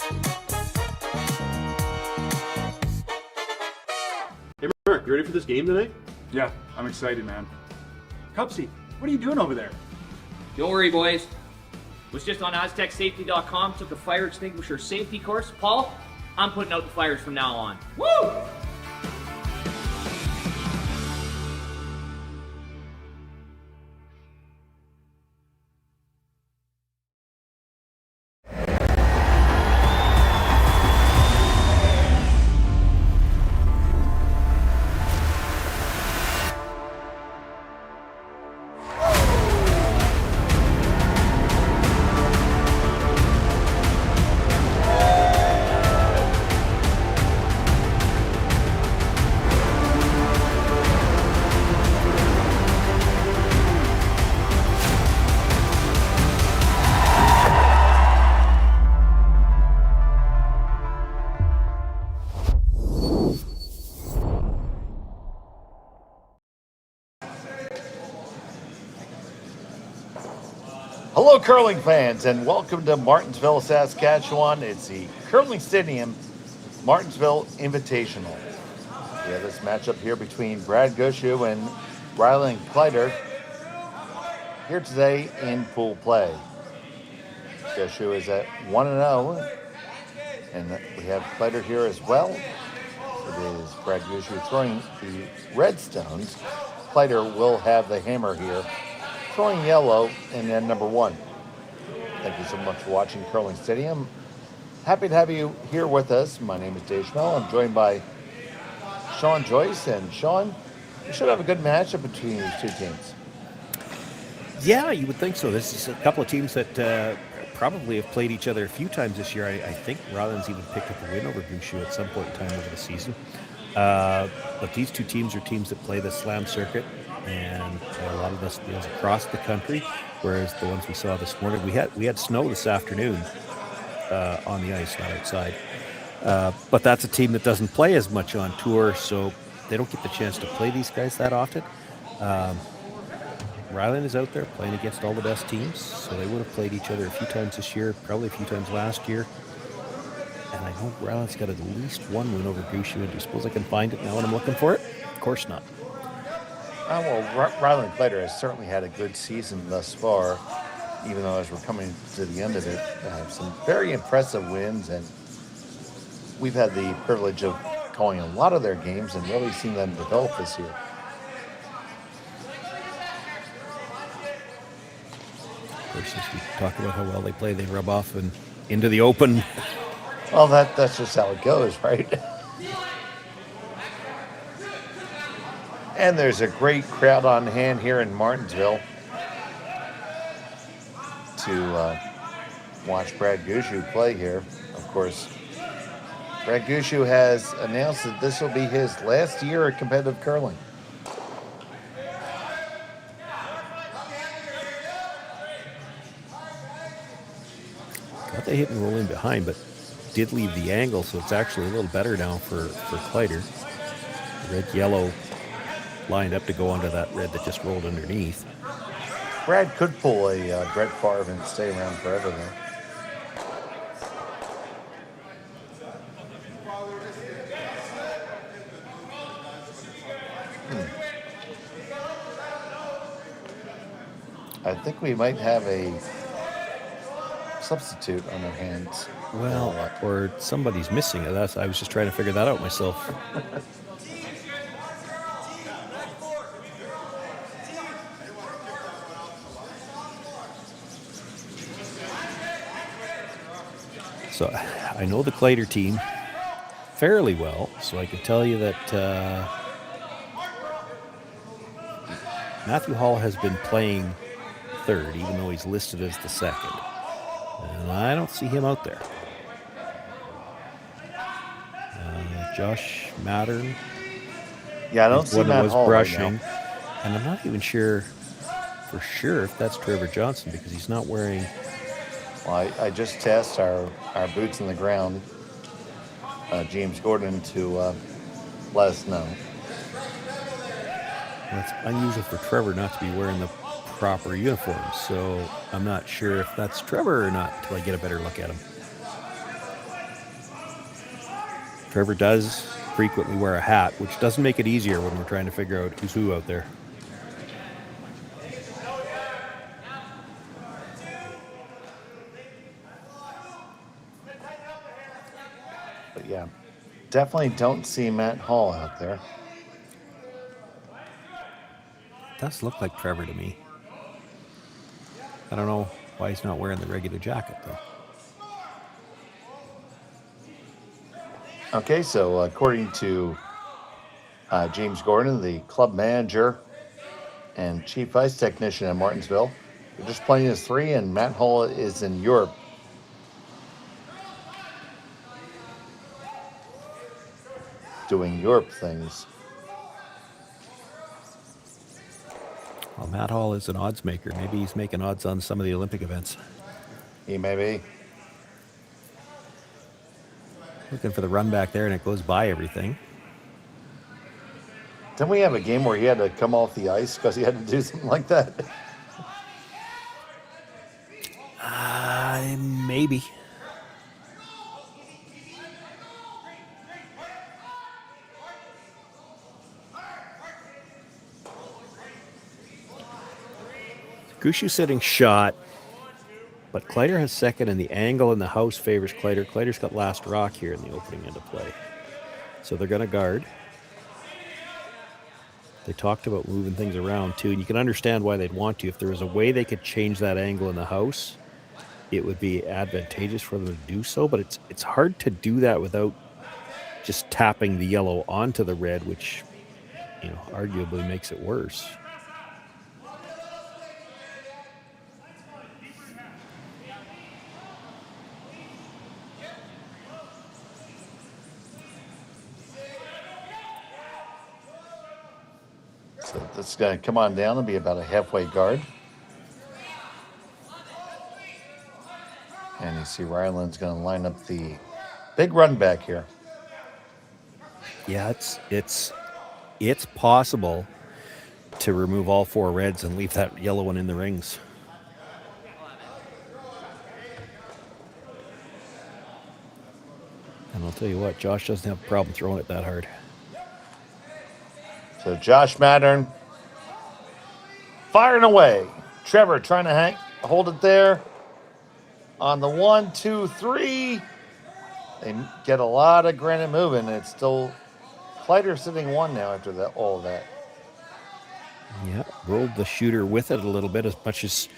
Hey Mark, you ready for this game tonight? Yeah, I'm excited, man. Cupsy, what are you doing over there? Don't worry, boys. Was just on AztecSafety.com, took a fire extinguisher safety course. Paul, I'm putting out the fires from now on. Woo! Hello, curling fans, and welcome to Martensville, Saskatchewan. It's the Curling Stadium Martensville Invitational. We have this matchup here between Brad Gushue and Rylan Kleiter here today in pool play. Gushue is at 1-0, and we have Kleiter here as well. It is Brad Gushue throwing the red stones. Kleiter will have the hammer here, throwing yellow in end number 1. Thank you so much for watching Curling Stadium. Happy to have you here with us. My name is Dave Schmell. I'm joined by Sean Joyce. And Sean, we should have a good matchup between these two teams. Yeah, you would think so. This is a couple of teams that probably have played each other a few times this year. I think Ryland's even picked up a win over Gushue at some point in time over the season. But these two teams are teams that play the slam circuit, and a lot of us deals across the country, whereas the ones we saw this morning, we had snow this afternoon on the ice, not outside. But that's a team that doesn't play as much on tour, so they don't get the chance to play these guys that often. Ryland is out there playing against all the best teams, so they would have played each other a few times this year, probably a few times last year. And I know Ryland's got at least one win over Gushue. Do you suppose I can find it now when I'm looking for it? Of course not. Well, Rylan Kleiter has certainly had a good season thus far, even though as we're coming to the end of it, some very impressive wins, and we've had the privilege of calling a lot of their games and really seeing them develop this year. Of course, as we talk about how well they play, they rub off and into the open. Well, that's just how it goes, right? And there's a great crowd on hand here in Martensville to watch Brad Gushue play here. Of course, Brad Gushue has announced that this will be his last year at competitive curling. Got the hit and roll in behind, but did leave the angle, so it's actually a little better now for Kleiter. Red-yellow lined up to go onto that red that just rolled underneath. Brad could pull a Brett Favre and stay around forever, though. I think we might have a substitute on our hands. Well, or somebody's missing it. I was just trying to figure that out myself. So I know the Kleiter team fairly well, so I can tell you that Matthew Hall has been playing third, even though he's listed as the second. And I don't see him out there. Josh Mattern. Yeah, I don't see Matt Hall brushing, right now. and I'm not even sure for sure if that's Trevor Johnson because he's not wearing. Well, I just tasked our boots in the ground, James Gordon, to let us know. Well, it's unusual for Trevor not to be wearing the proper uniform, so I'm not sure if that's Trevor or not until I get a better look at him. Trevor does frequently wear a hat, which doesn't make it easier when we're trying to figure out who's who out there. But yeah, definitely don't see Matt Hall out there. Does look like Trevor to me. I don't know why he's not wearing the regular jacket, though. Okay, so according to James Gordon, the club manager and chief ice technician at Martensville, they're just playing as 3, and Matt Hall is in Europe. Doing Europe things. Well, Matt Hall is an odds maker. Maybe he's making odds on some of the Olympic events. He may be. Looking for the run back there, and it goes by everything. Didn't we have a game where he had to come off the ice because he had to do something like that? Maybe. Gushue sitting shot, but Kleiter has second, and the angle in the house favors Kleiter. Kleiter's got last rock here in the opening end of play. So they're going to guard. They talked about moving things around, too, and you can understand why they'd want to. If there was a way they could change that angle in the house, it would be advantageous for them to do so, but it's hard to do that without just tapping the yellow onto the red, which, arguably makes it worse. So this is going to come on down and be about a halfway guard. And you see Rylan's going to line up the big run back here. Yeah, it's possible to remove all 4 reds and leave that yellow one in the rings. And I'll tell you what, Josh doesn't have a problem throwing it that hard. So Josh Mattern firing away. Trevor trying to hold it there. On the 1, 2, 3. They get a lot of granite moving. It's still Kleiter sitting 1 now after that. All of that. Yeah, rolled the shooter with it a little bit, as much as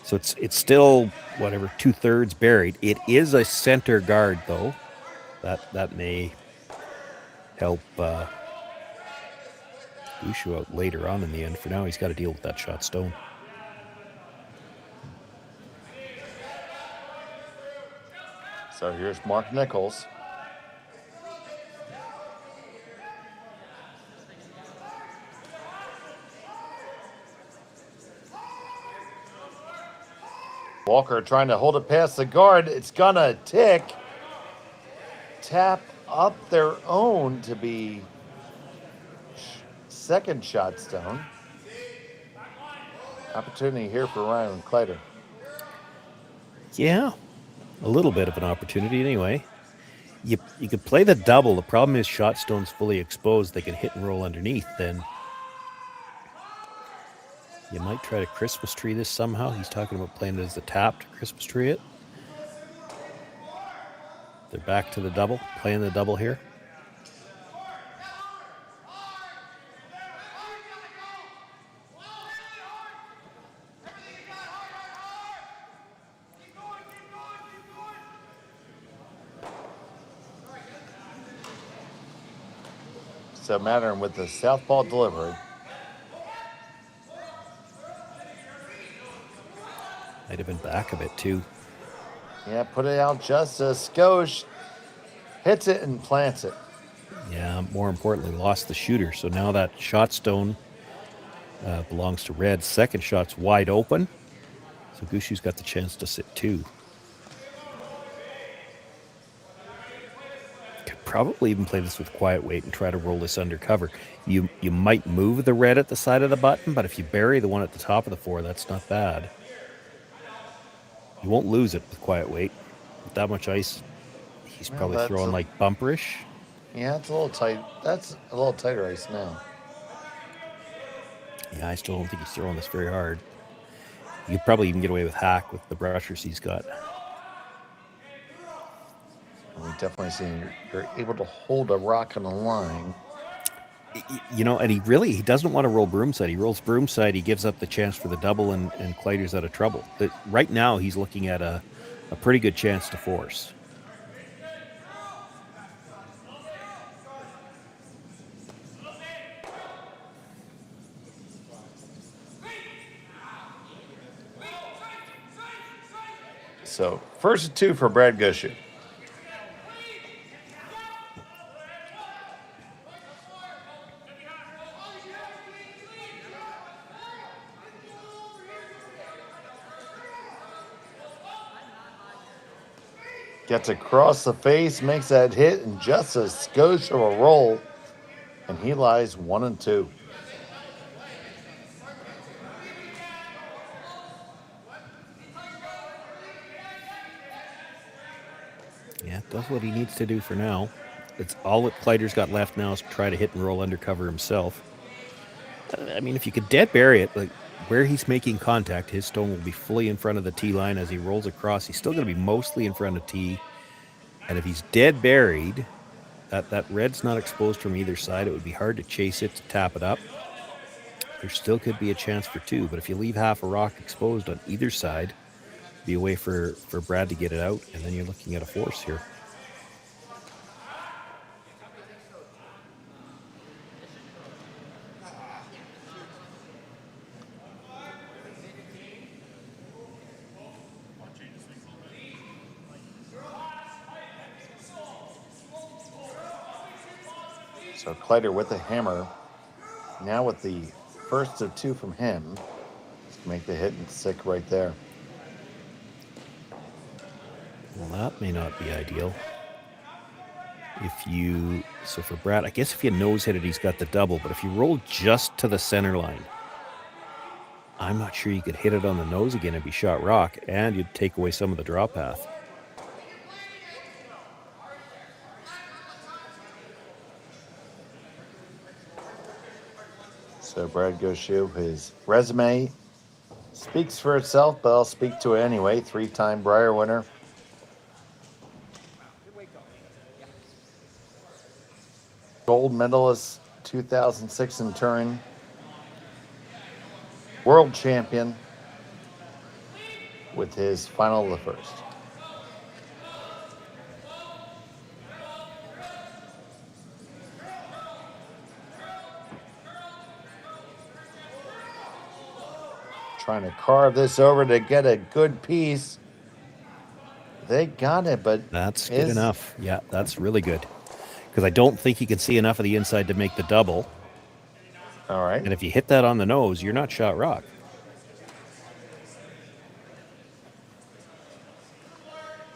so it's still whatever 2/3 buried. It is a center guard though. That may help Gushue out later on in the end. For now, he's got to deal with that shot stone. So here's Mark Nichols. Walker trying to hold it past the guard. It's gonna tap up their own to be second shot stone. Opportunity here for Rylan Kleiter. Yeah, a little bit of an opportunity anyway. You could play the double. The problem is shot stone's fully exposed. They can hit and roll underneath. Then you might try to Christmas tree this somehow. He's talking about playing it as a tap to Christmas tree it. They're back to the double, playing the double here. So Mattern with the southpaw delivery. Might have been back a bit too. Yeah, put it out just a skosh. Hits it and plants it. Yeah, more importantly, lost the shooter. So now that shot stone belongs to red. Second shot's wide open. So Gushue's got the chance to sit 2. Could probably even play this with quiet weight and try to roll this undercover. You might move the red at the side of the button, but if you bury the one at the top of the 4, that's not bad. You won't lose it with quiet weight. With that much ice, he's probably throwing like bumperish. Yeah, it's a little tight. That's a little tighter ice now. Yeah, I still don't think he's throwing this very hard. You could probably even get away with Hack with the brushers he's got. We definitely see you're able to hold a rock on the line. You know, and he doesn't want to roll Broomside. He rolls Broomside, he gives up the chance for the double, and Kleiter's out of trouble. But right now, he's looking at a pretty good chance to force. So, first and 2 for Brad Gushue. Gets across the face, makes that hit, and just a skosh of a roll, and he lies 1 and 2. Yeah, does what he needs to do for now. It's all that Kleiter's got left now is try to hit and roll undercover himself. I mean, if you could dead bury it, like where he's making contact, his stone will be fully in front of the tee line as he rolls across. He's still going to be mostly in front of tee. And if he's dead buried, that red's not exposed from either side. It would be hard to chase it, to tap it up. There still could be a chance for 2, but if you leave half a rock exposed on either side, be a way for Brad to get it out, and then you're looking at a force here. So Kleiter with the hammer. Now with the first of 2 from him. Make the hit and stick right there. Well, that may not be ideal. So for Brad, I guess if you nose hit it, he's got the double. But if you roll just to the center line, I'm not sure you could hit it on the nose again and be shot rock, and you'd take away some of the draw path. So Brad Gushue, his resume speaks for itself, but I'll speak to it anyway. 3-time Brier winner. Gold medalist 2006 in Turin. World champion with his final of the first. Trying to carve this over to get a good piece. They got it, but that's good enough. Yeah, that's really good. Because I don't think you can see enough of the inside to make the double. All right. And if you hit that on the nose, you're not shot rock.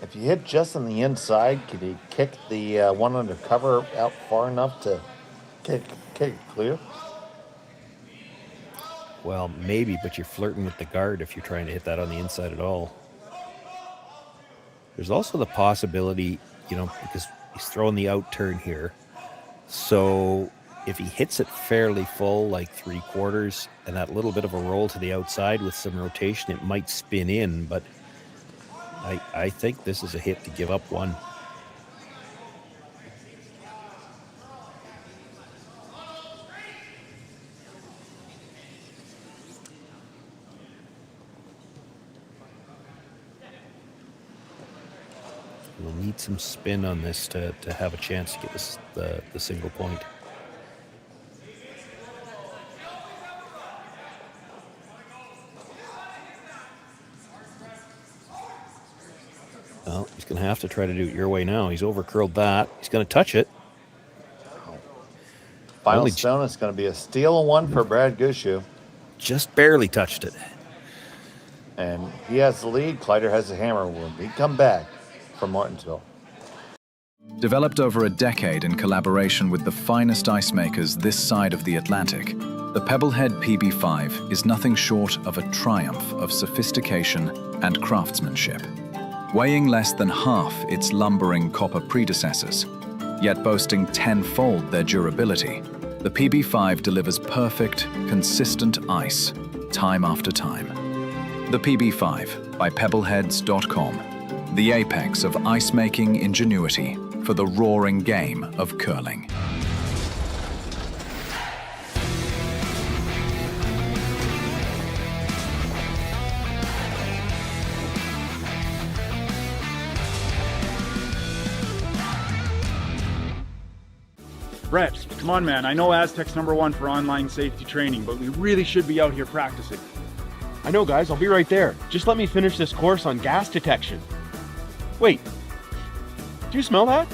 If you hit just on the inside, could you kick the one under cover out far enough to kick it clear? Well, maybe, but you're flirting with the guard if you're trying to hit that on the inside at all. There's also the possibility, because he's throwing the out turn here. So if he hits it fairly full, like 3/4, and that little bit of a roll to the outside with some rotation, it might spin in, but I think this is a hit to give up 1. We'll need some spin on this to have a chance to get this, the single point. Well, he's going to have to try to do it your way now. He's over-curled that. He's going to touch it. Final stone is going to be a steal 1 for Brad Gushue. Just barely touched it. And he has the lead. Kleiter has the hammer. When we come back from Martensville. Developed over a decade in collaboration with the finest ice makers this side of the Atlantic, the Pebblehead PB5 is nothing short of a triumph of sophistication and craftsmanship. Weighing less than half its lumbering copper predecessors, yet boasting tenfold their durability, the PB5 delivers perfect, consistent ice, time after time. The PB5 by pebbleheads.com, the apex of ice-making ingenuity for the roaring game of curling. Brett, come on, man. I know Aztec's #1 for online safety training, but we really should be out here practicing. I know, guys. I'll be right there. Just let me finish this course on gas detection. Wait. Do you smell that?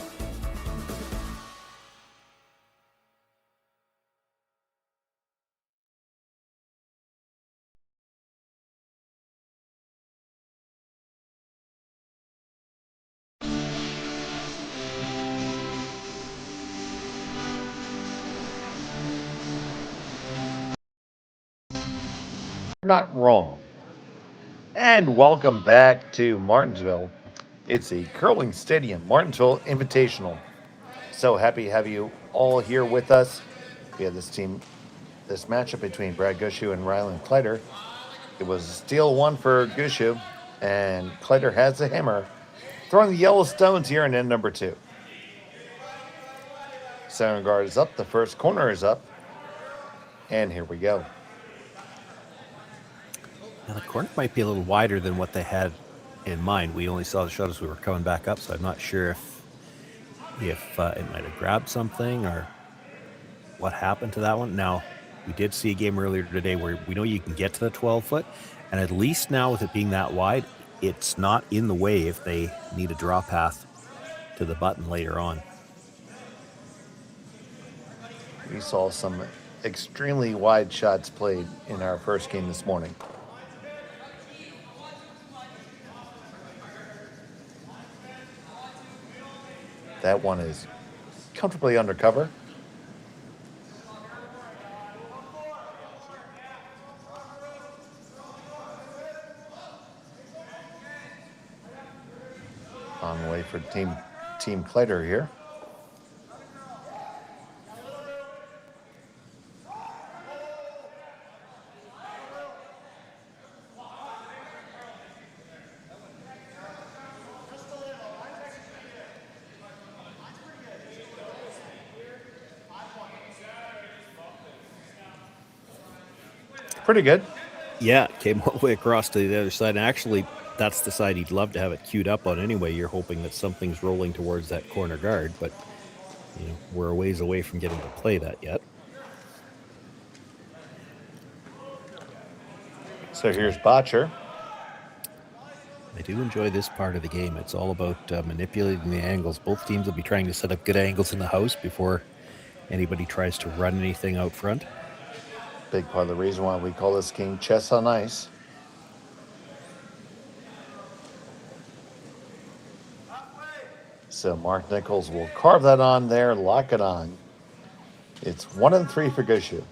Not wrong. And welcome back to Martensville. It's the Curling Stadium, Martensville Invitational. So happy to have you all here with us. We have this matchup between Brad Gushue and Rylan Kleiter. It was a steal one for Gushue, and Kleiter has the hammer, throwing the yellow stones here in end number 2. Center guard is up, the first corner is up, and here we go. Now the corner might be a little wider than what they had in mind. We only saw the shot as we were coming back up, so I'm not sure if it might have grabbed something or what happened to that one. Now, we did see a game earlier today where we know you can get to the 12-foot, and at least now with it being that wide, it's not in the way if they need a draw path to the button later on. We saw some extremely wide shots played in our first game this morning. That one is comfortably undercover. On the way for Team Kleiter here. Pretty good. Yeah, it came all the way across to the other side. And actually, that's the side he'd love to have it queued up on anyway. You're hoping that something's rolling towards that corner guard, but we're a ways away from getting to play that yet. So here's Botcher. I do enjoy this part of the game. It's all about manipulating the angles. Both teams will be trying to set up good angles in the house before anybody tries to run anything out front. Big part of the reason why we call this game chess on ice. So Mark Nichols will carve that on there, lock it on. It's 1-3 for Gushue.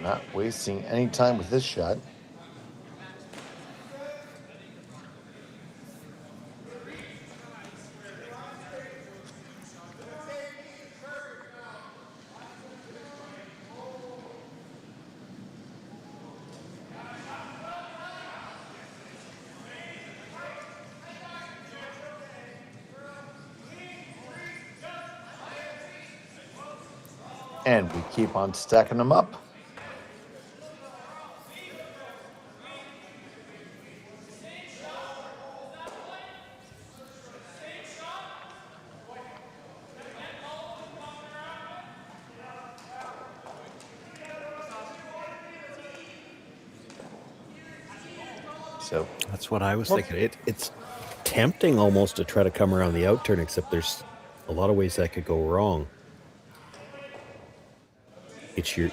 Not wasting any time with this shot. And we keep on stacking them up. So that's what I was thinking. It's tempting almost to try to come around the out turn, except there's a lot of ways that could go wrong. It's your,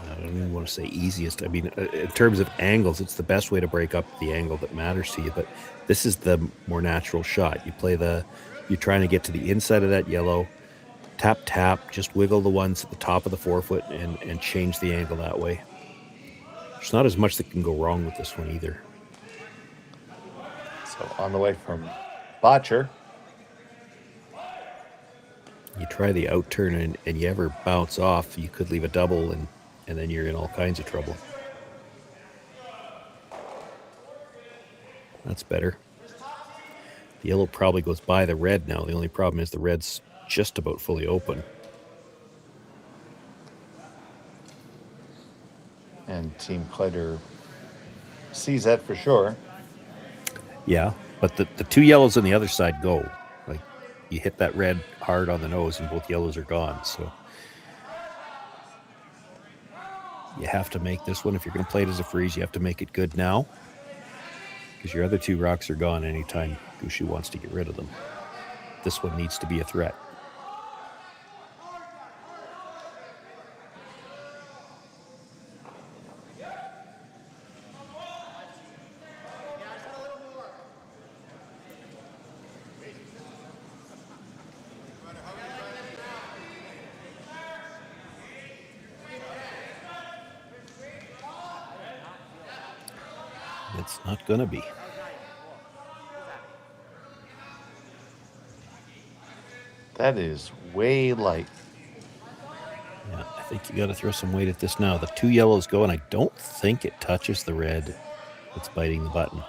I don't even want to say easiest. I mean, in terms of angles, it's the best way to break up the angle that matters to you. But this is the more natural shot. You're trying to get to the inside of that yellow, Tap, tap, just wiggle the ones at the top of the forefoot and change the angle that way. There's not as much that can go wrong with this one either. So on the way from Botcher. You try the out turn and you ever bounce off, you could leave a double and then you're in all kinds of trouble. That's better. The yellow probably goes by the red now. The only problem is the red's just about fully open. And Team Kleiter sees that for sure. Yeah, but the two yellows on the other side go. Like, you hit that red hard on the nose and both yellows are gone. So you have to make this one. If you're going to play it as a freeze, you have to make it good now, because your other two rocks are gone anytime Gushue wants to get rid of them. This one needs to be a threat. It's not going to be. That is way light. Yeah, I think you got to throw some weight at this now. The two yellows go, and I don't think it touches the red that's biting the button.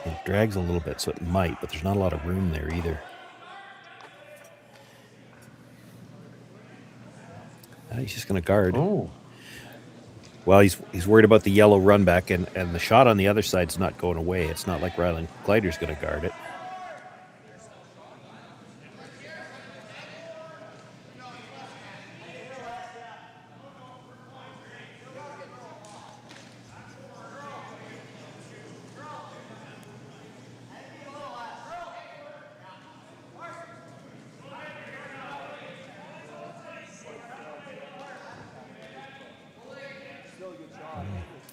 It drags a little bit, so it might, but there's not a lot of room there either. He's just going to guard. Oh. Well, he's worried about the yellow run back, and the shot on the other side's not going away. It's not like Rylan Kleiter's going to guard it.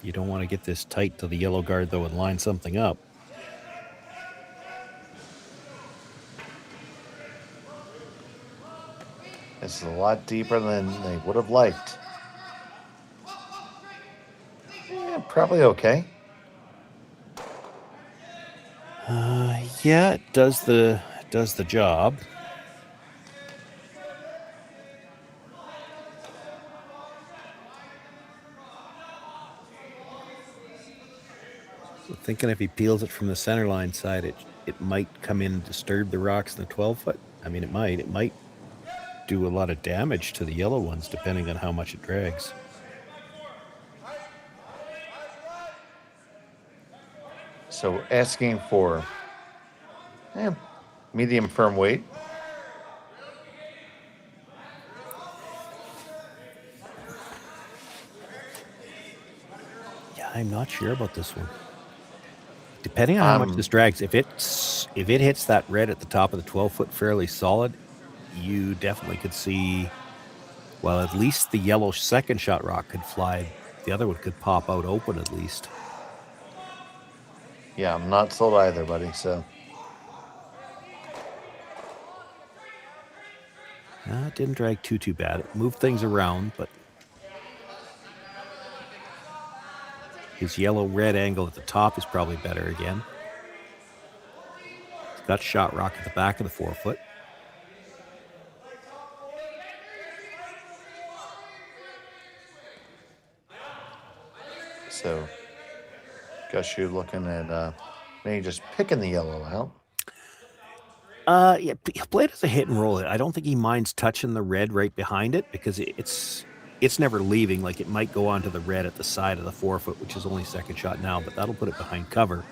You don't want to get this tight to the yellow guard, though, and line something up. This is a lot deeper than they would have liked. Yeah, probably okay. Yeah, it does the job. So thinking if he peels it from the center line side, it might come in and disturb the rocks in the 12-foot. I mean, it might do a lot of damage to the yellow ones, depending on how much it drags. So asking for medium firm weight. Yeah, I'm not sure about this one. Depending on how much this drags, if it hits that red at the top of the 12-foot fairly solid, you definitely could see, well, at least the yellow second shot rock could fly. The other one could pop out open at least. Yeah, I'm not sold either, buddy, so. It didn't drag too bad. It moved things around, but his yellow-red angle at the top is probably better again. He's got shot rock at the back of the 4-foot. So, Gushue looking at maybe just picking the yellow out. Yeah, play it as a hit and roll. I don't think he minds touching the red right behind it, because it's never leaving. Like, it might go onto the red at the side of the 4-foot, which is only second shot now, but that'll put it behind cover.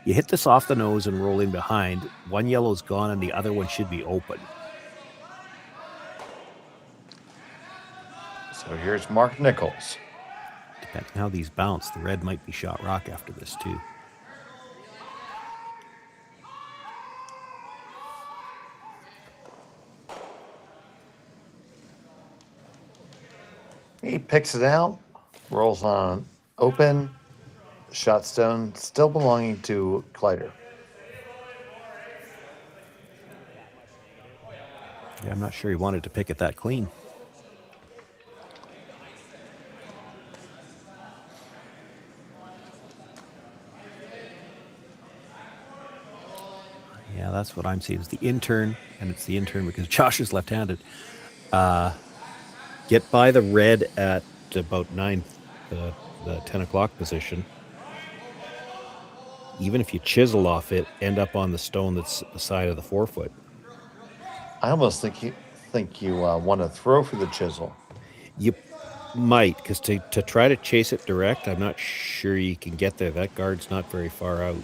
You hit this off the nose and roll in behind. One yellow's gone and the other one should be open. So here's Mark Nichols. Depending on how these bounce, the red might be shot rock after this too. He picks it out, rolls on open, shot stone still belonging to Kleiter. Yeah, I'm not sure he wanted to pick it that clean. Yeah, that's what I'm seeing. It's the intern, and it's the intern because Josh is left-handed. Get by the red at about 9, the 10 o'clock position. Even if you chisel off it, end up on the stone that's the side of the 4-foot. I almost think you want to throw for the chisel. You might, because to try to chase it direct, I'm not sure you can get there. That guard's not very far out.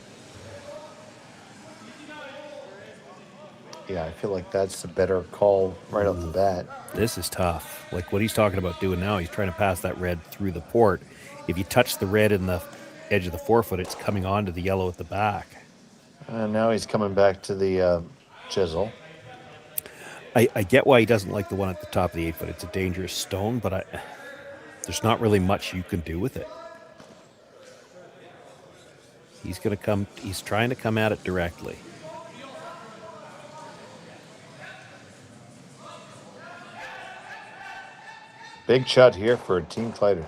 Yeah, I feel like that's a better call right off the bat. This is tough. Like what he's talking about doing now, he's trying to pass that red through the port. If you touch the red in the edge of the 4-foot, it's coming onto the yellow at the back. Now he's coming back to the chisel. I get why he doesn't like the one at the top of the 8-foot. It's a dangerous stone, but there's not really much you can do with it. He's trying to come at it directly. Big shot here for Team Kleiter.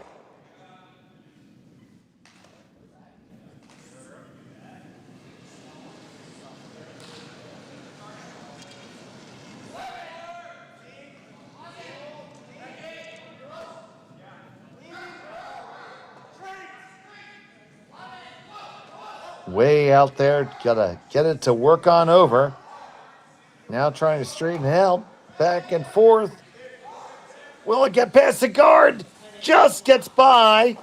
Way out there, gotta get it to work on over. Now trying to straighten out, back and forth. Will it get past the guard? Just gets by.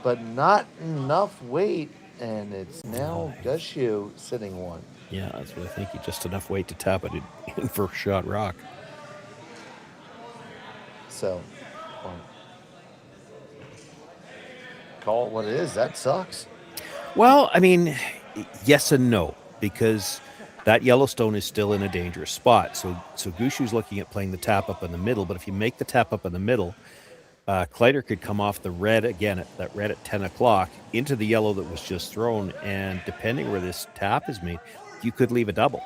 But not enough weight, and it's now Gushue sitting one. Yeah, that's what I think. Just enough weight to tap it in for a shot rock. So, call it what it is. That sucks. Well, I mean, yes and no, because that Yellowstone is still in a dangerous spot. So Gushue's looking at playing the tap up in the middle, but if you make the tap up in the middle, Kleiter could come off the red again, that red at 10 o'clock, into the yellow that was just thrown, and depending where this tap is made, you could leave a double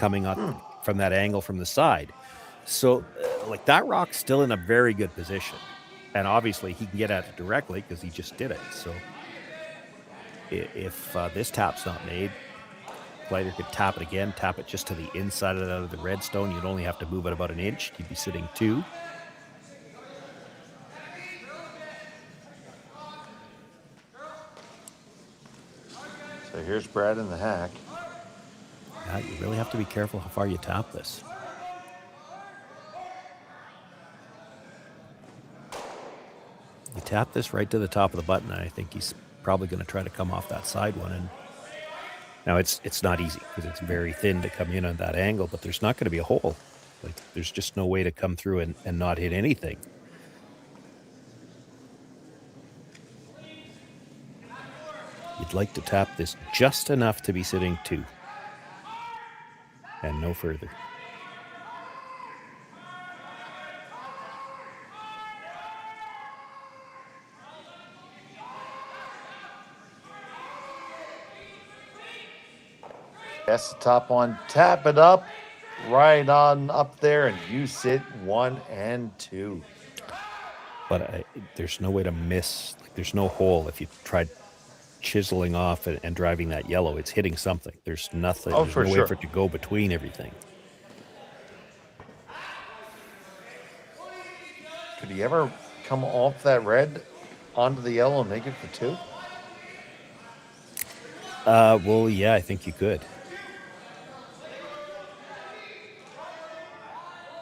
coming up from that angle from the side. So, like, that rock's still in a very good position, and obviously he can get at it directly because he just did it. So if this tap's not made, Kleiter could tap it again, tap it just to the inside of the red stone. You'd only have to move it about an inch. You'd be sitting 2. So here's Brad in the hack. Yeah, you really have to be careful how far you tap this. You tap this right to the top of the button, and I think he's probably going to try to come off that side one. And now it's not easy because it's very thin to come in on that angle, but there's not going to be a hole. Like, there's just no way to come through and not hit anything. You'd like to tap this just enough to be sitting 2 and no further. That's the top one. Tap it up, right on up there, and you sit 1 and 2. But there's no way to miss. Like, there's no hole. If you tried chiseling off and driving that yellow, it's hitting something. There's nothing. Oh, there's for no sure. way for it to go between everything. Could he ever come off that red onto the yellow and make it for 2? Well, yeah, I think you could.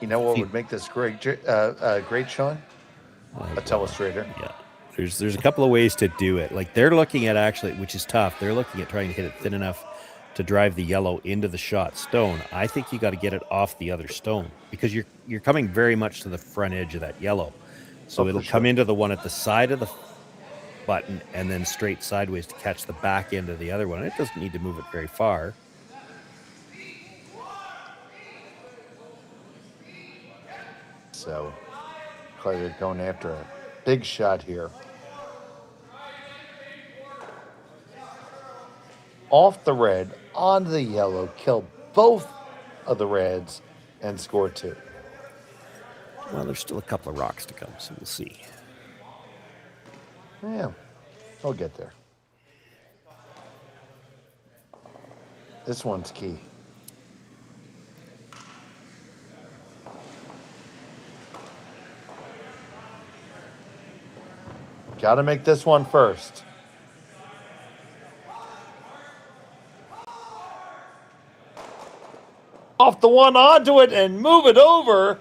You know what would make this great, Sean? A telestrator. Yeah. There's a couple of ways to do it. Like, they're looking at, actually, which is tough, they're looking at trying to hit it thin enough to drive the yellow into the shot stone. I think you got to get it off the other stone because you're coming very much to the front edge of that yellow. So it'll come into the one at the side of the button and then straight sideways to catch the back end of the other one. It doesn't need to move it very far. So, Kleiter going after a big shot here. Off the red, onto the yellow, kill both of the Reds and score 2. Well, there's still a couple of rocks to come, so we'll see. Yeah, we'll get there. This one's key. Got to make this one first. Off the one onto it and move it over.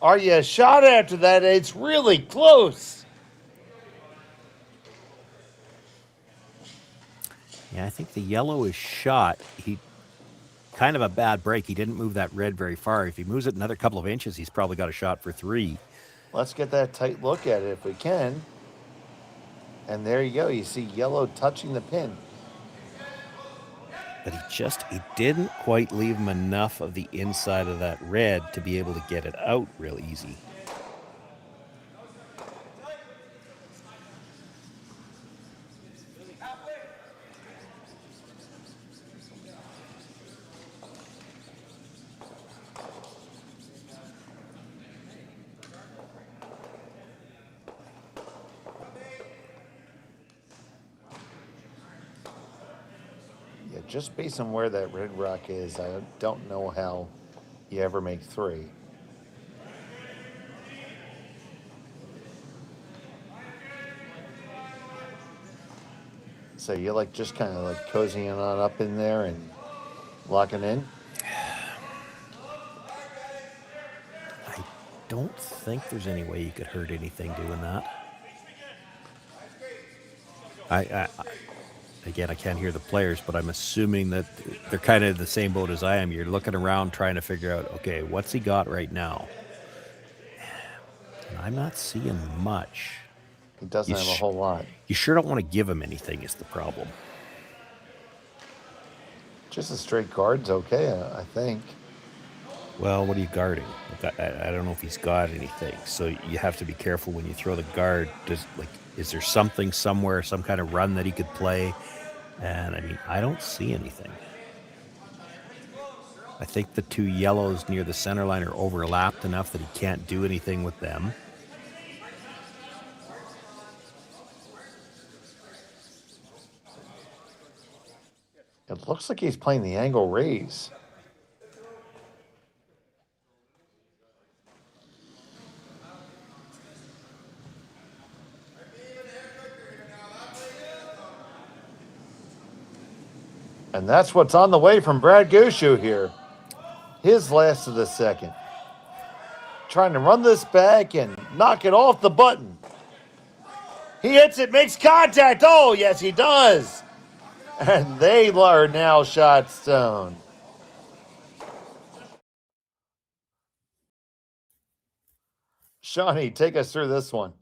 Are you shot after that? It's really close. Yeah, I think the yellow is shot. He kind of a bad break. He didn't move that red very far. If he moves it another couple of inches, he's probably got a shot for 3. Let's get that tight look at it if we can. And there you go. You see yellow touching the pin. But he didn't quite leave him enough of the inside of that red to be able to get it out real easy. Just based on where that red rock is, I don't know how you ever make 3. So you're like just kind of like cozying on up in there and locking in? I don't think there's any way you could hurt anything doing that. Again, I can't hear the players, but I'm assuming that they're kind of the same boat as I am. You're looking around trying to figure out, okay, what's he got right now? And I'm not seeing much. He doesn't have a whole lot. You sure don't want to give him anything is the problem. Just a straight guard's okay, I think. Well, what are you guarding? I don't know if he's got anything. So you have to be careful when you throw the guard. Is there something somewhere, some kind of run that he could play? And I mean, I don't see anything. I think the 2 yellows near the center line are overlapped enough that he can't do anything with them. It looks like he's playing the angle raise. And that's what's on the way from Brad Gushue here. His last of the second. Trying to run this back and knock it off the button. He hits it, makes contact. Oh, yes, he does. And they are now shot stone. Shawnee, take us through this one.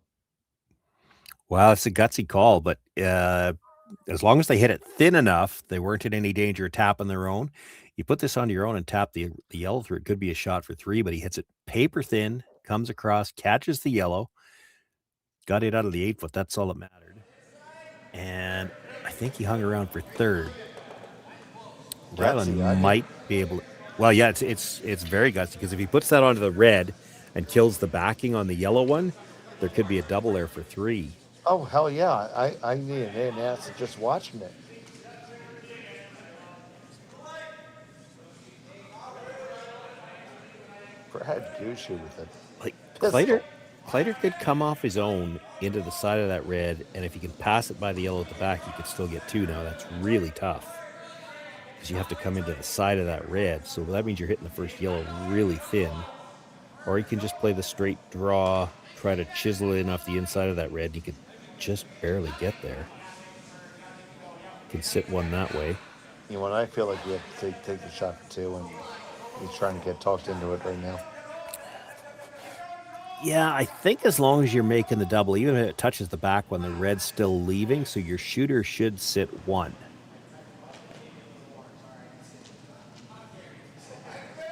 Well, it's a gutsy call, but as long as they hit it thin enough, they weren't in any danger of tapping their own. You put this onto your own and tap the yellow through, it could be a shot for 3, but he hits it paper thin, comes across, catches the yellow, got it out of the 8-foot. That's all that mattered. And I think he hung around for 3rd. Rylan might be able to. Well, yeah, it's very gutsy because if he puts that onto the red and kills the backing on the yellow one, there could be a double there for 3. Oh, hell yeah. I need an ass just watching it. Brad Gushue with it. Like Kleiter could come off his own into the side of that red, and if he can pass it by the yellow at the back, he could still get 2. Now, that's really tough because you have to come into the side of that red. So that means you're hitting the first yellow really thin. Or he can just play the straight draw, try to chisel it off the inside of that red, and he could just barely get there. Can sit one that way. You know what? I feel like you have to take the shot for 2, and he's trying to get talked into it right now. Yeah, I think as long as you're making the double, even if it touches the back one, the red's still leaving, so your shooter should sit 1.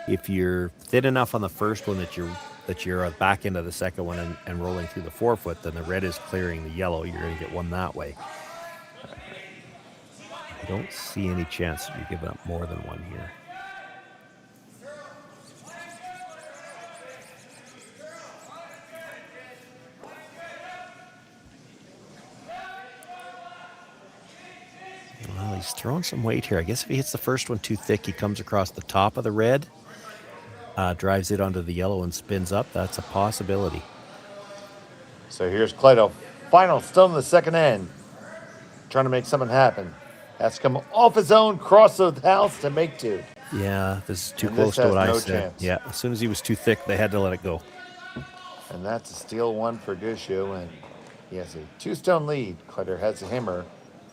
If you're thin enough on the first one that you're back into the second one and rolling through the 4-foot, then the red is clearing the yellow. You're going to get one that way. I don't see any chance that you're giving up more than 1 here. he's throwing some weight here. I guess if he hits the first one too thick, he comes across the top of the red, drives it onto the yellow and spins up. That's a possibility. So here's Kleiter, final, still in the second end, trying to make something happen. Has to come off his own, cross the house to make two. Yeah, this is too And close this to what has I no said. chance. Yeah, as soon as he was too thick, they had to let it go. And that's a steal one for Gushue, and he has a 2-stone lead. Kleiter has a hammer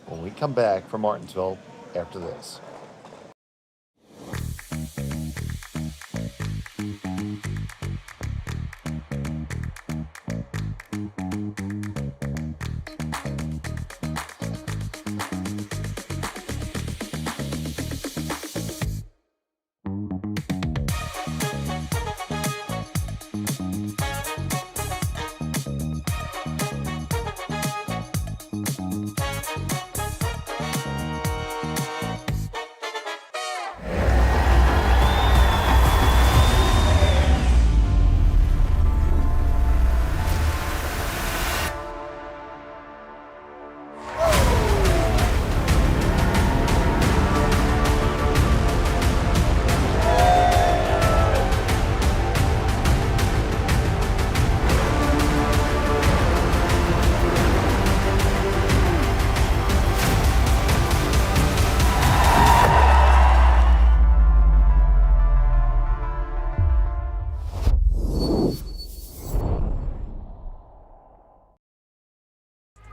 when we come back from Martensville after this.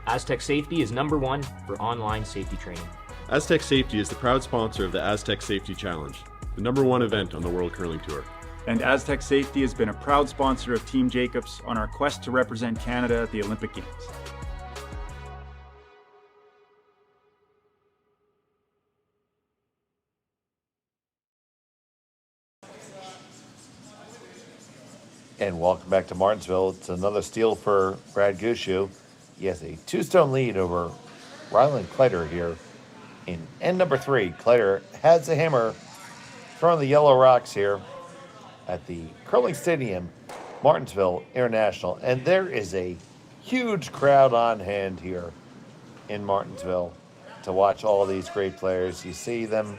Aztec Safety is #1 for online safety training. Aztec Safety is the proud sponsor of the Aztec Safety Challenge, the #1 event on the World Curling Tour. And Aztec Safety has been a proud sponsor of Team Jacobs on our quest to represent Canada at the Olympic Games. And welcome back to Martensville. It's another steal for Brad Gushue. He has a 2-stone lead over Rylan Kleiter here in end number 3. Kleiter has a hammer throwing the yellow rocks here at the Curling Stadium, Martensville International. And there is a huge crowd on hand here in Martensville to watch all these great players. You see them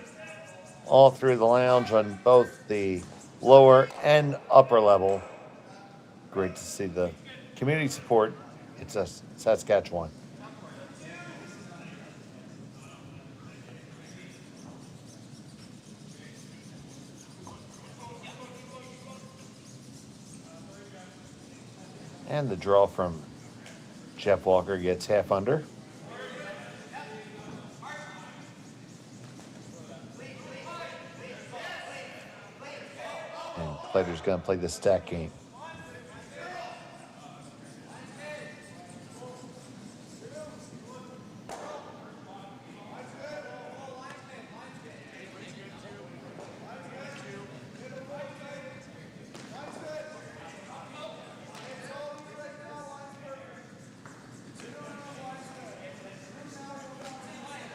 all through the lounge on both the lower and upper level. Great to see the community support. It's Saskatchewan. And the draw from Jeff Walker gets half under. And Kleiter's going to play the stack game.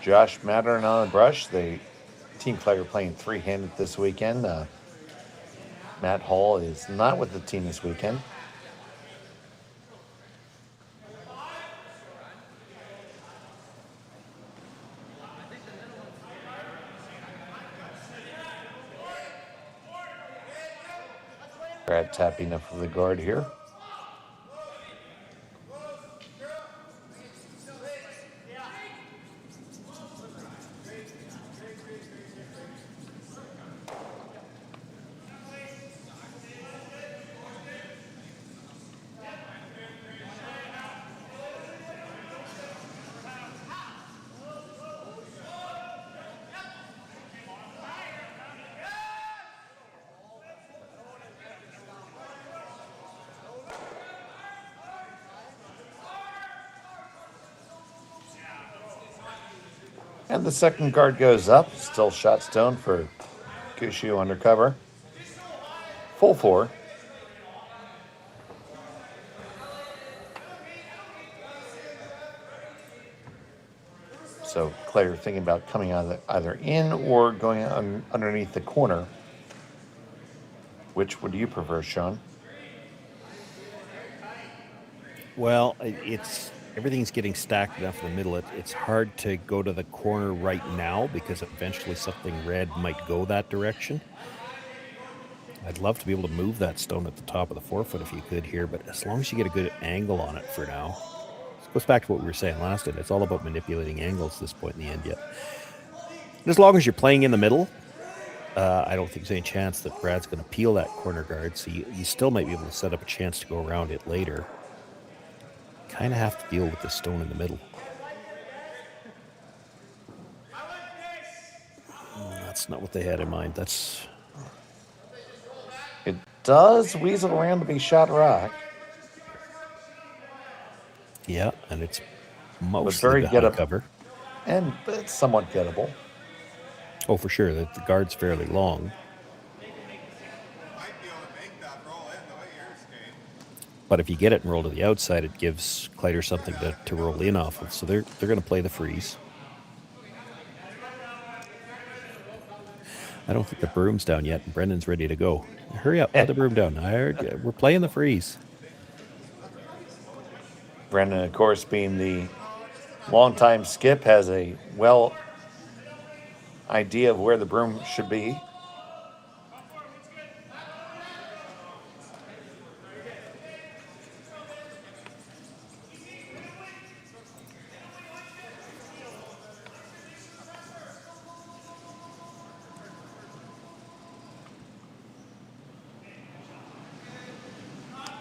Josh Mattern on the brush. The Team Kleiter playing three-handed this weekend. Matt Hall is not with the team this weekend. Brad tapping up for the guard here. And the second guard goes up. Still shot stone for Gushue undercover. Full 4. So Kleiter thinking about coming either in or going underneath the corner. Which would you prefer, Sean? Well, it's everything's getting stacked enough in the middle. It's hard to go to the corner right now because eventually something red might go that direction. I'd love to be able to move that stone at the top of the 4-foot if you could here, but as long as you get a good angle on it for now. This goes back to what we were saying last time. It's all about manipulating angles at this point in the end yet. And as long as you're playing in the middle, I don't think there's any chance that Brad's going to peel that corner guard, so you still might be able to set up a chance to go around it later. Kind of have to deal with the stone in the middle. That's not what they had in mind. It does weasel around to be shot rock. Yeah, and it's mostly very behind gettable. cover. And it's somewhat gettable. Oh, for sure. The guard's fairly long. But if you get it and roll to the outside, it gives Kleiter something to roll in off of. So they're going to play the freeze. I don't think the broom's down yet, and Brendan's ready to go. Hurry up, put the broom down. We're playing the freeze. Brendan, of course, being the longtime skip, has a idea of where the broom should be.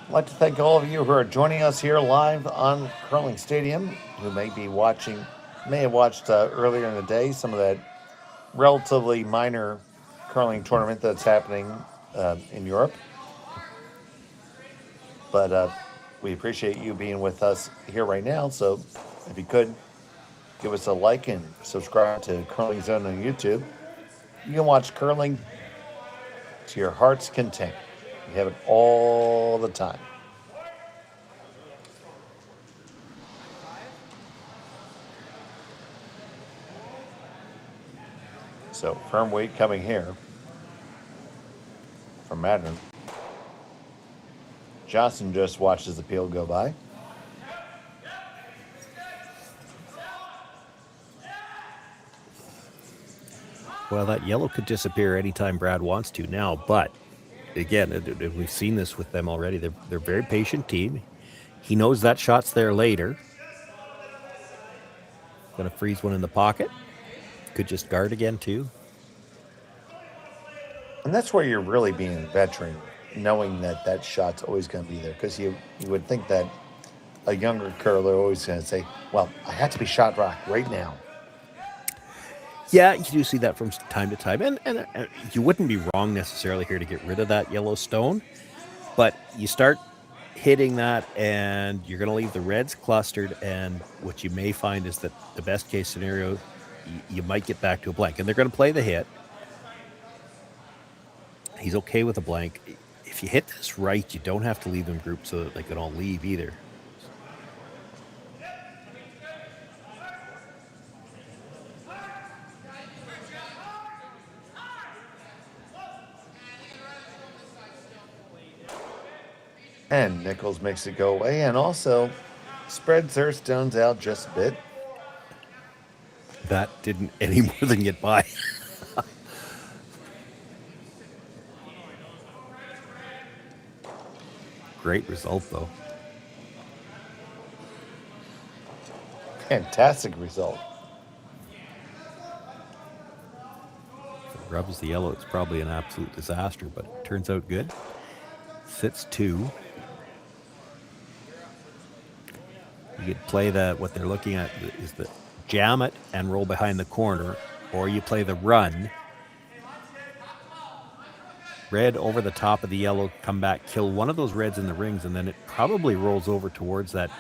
I'd like to thank all of you who are joining us here live on Curling Stadium, who may have watched earlier in the day some of that relatively minor curling tournament that's happening in Europe. But we appreciate you being with us here right now. So if you could, give us a like and subscribe to Curling Zone on YouTube. You can watch curling to your heart's content. We have it all the time. So firm weight coming here from Madden. Johnson just watches the peel go by. Well, that yellow could disappear anytime Brad wants to now, but again, we've seen this with them already. They're a very patient team. He knows that shot's there later. Going to freeze one in the pocket. Could just guard again, too. And that's where you're really being a veteran, knowing that shot's always going to be there. Because you would think that a younger curler always going to say, well, I have to be shot rock right now. Yeah, you do see that from time to time. And you wouldn't be wrong necessarily here to get rid of that yellow stone. But you start hitting that and you're going to leave the reds clustered. And what you may find is that the best case scenario, you might get back to a blank. And they're going to play the hit. He's okay with a blank. If you hit this right, you don't have to leave them grouped so that they can all leave either. And Nichols makes it go away and also spreads their stones out just a bit. That didn't any more than get by. Great result, though. Fantastic result. If it rubs the yellow, it's probably an absolute disaster, but it turns out good. Sits 2. You could play what they're looking at is the jam it and roll behind the corner, or you play the run. Red over the top of the yellow, come back, kill one of those reds in the rings, and then it probably rolls over towards that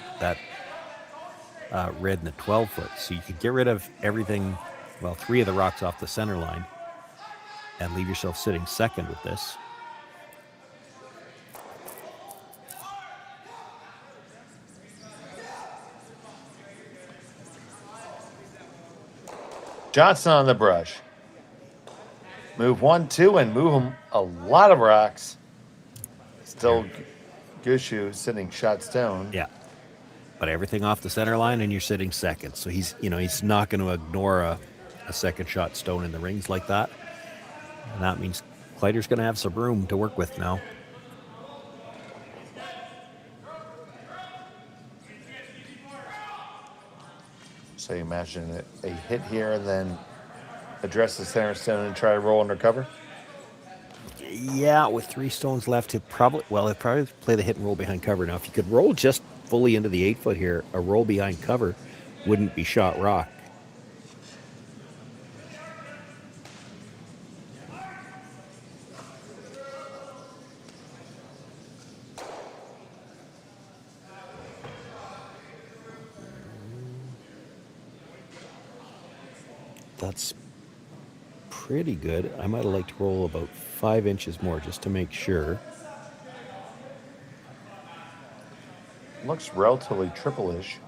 red in the 12-foot. So you could get rid of everything, well, 3 of the rocks off the center line, and leave yourself sitting second with this. Johnson on the brush. Move 1, 2, and move them a lot of rocks. Still Gushue sitting shot stone. Yeah. but everything off the center line, and you're sitting second. So he's not going to ignore a second shot stone in the rings like that. And that means Kleiter's going to have some room to work with now. So you imagine a hit here and then address the center stone and try to roll under cover? Yeah, with 3 stones left, he'd probably play the hit and roll behind cover. Now, if you could roll just fully into the 8-foot here, a roll behind cover wouldn't be shot rock. That's pretty good. I might have liked to roll about 5 inches more just to make sure. Looks relatively triple-ish.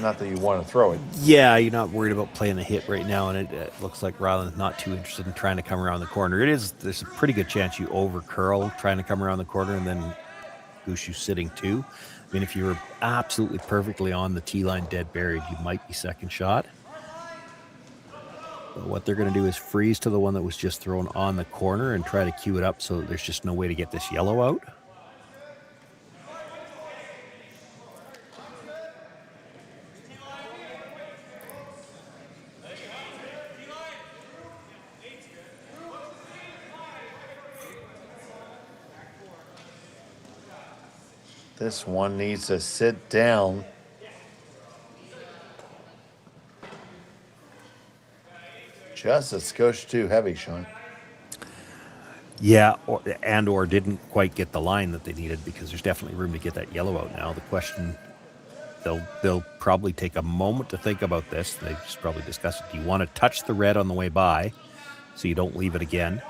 Not that you want to throw it. Yeah, you're not worried about playing the hit right now, and it looks like Rylan's not too interested in trying to come around the corner. There's a pretty good chance you over curl trying to come around the corner, and then Gushue sitting too. I mean, if you were absolutely perfectly on the tee line dead buried, you might be second shot. But what they're going to do is freeze to the one that was just thrown on the corner and try to cue it up so that there's just no way to get this yellow out. This one needs to sit down. Just a skosh too heavy, Sean. Yeah, or didn't quite get the line that they needed, because there's definitely room to get that yellow out now. The question, they'll probably take a moment to think about this. They just probably discuss it. Do you want to touch the red on the way by so you don't leave it again?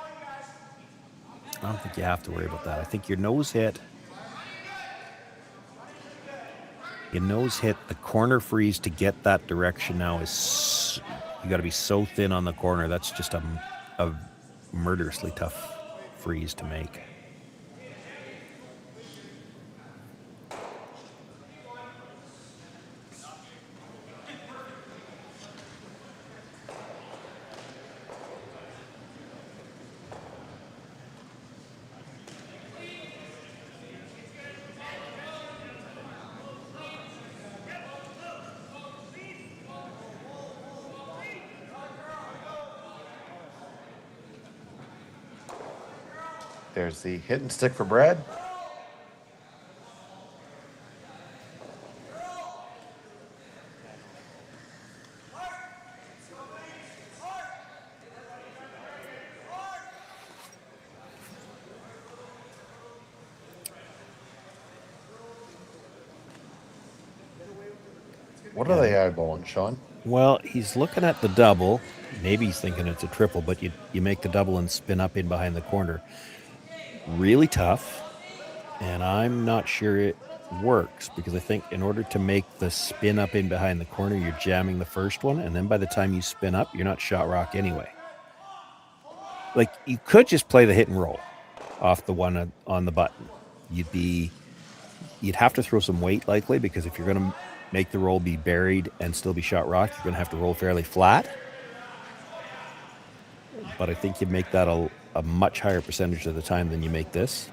I don't think you have to worry about that. I think your nose hit, the corner freeze to get that direction now is, you got to be so thin on the corner. That's just a murderously tough freeze to make. There's the hit and stick for Brad. What are they eyeballing, Sean? Well, he's looking at the double. Maybe he's thinking it's a triple, but you make the double and spin up in behind the corner. Really tough, and I'm not sure it works, because I think in order to make the spin up in behind the corner, you're jamming the first one, and then by the time you spin up, you're not shot rock anyway. Like, you could just play the hit and roll off the one on the button. You'd have to throw some weight likely, because if you're going to make the roll be buried and still be shot rock, you're going to have to roll fairly flat. But I think you make that a much higher percentage of the time than you make this.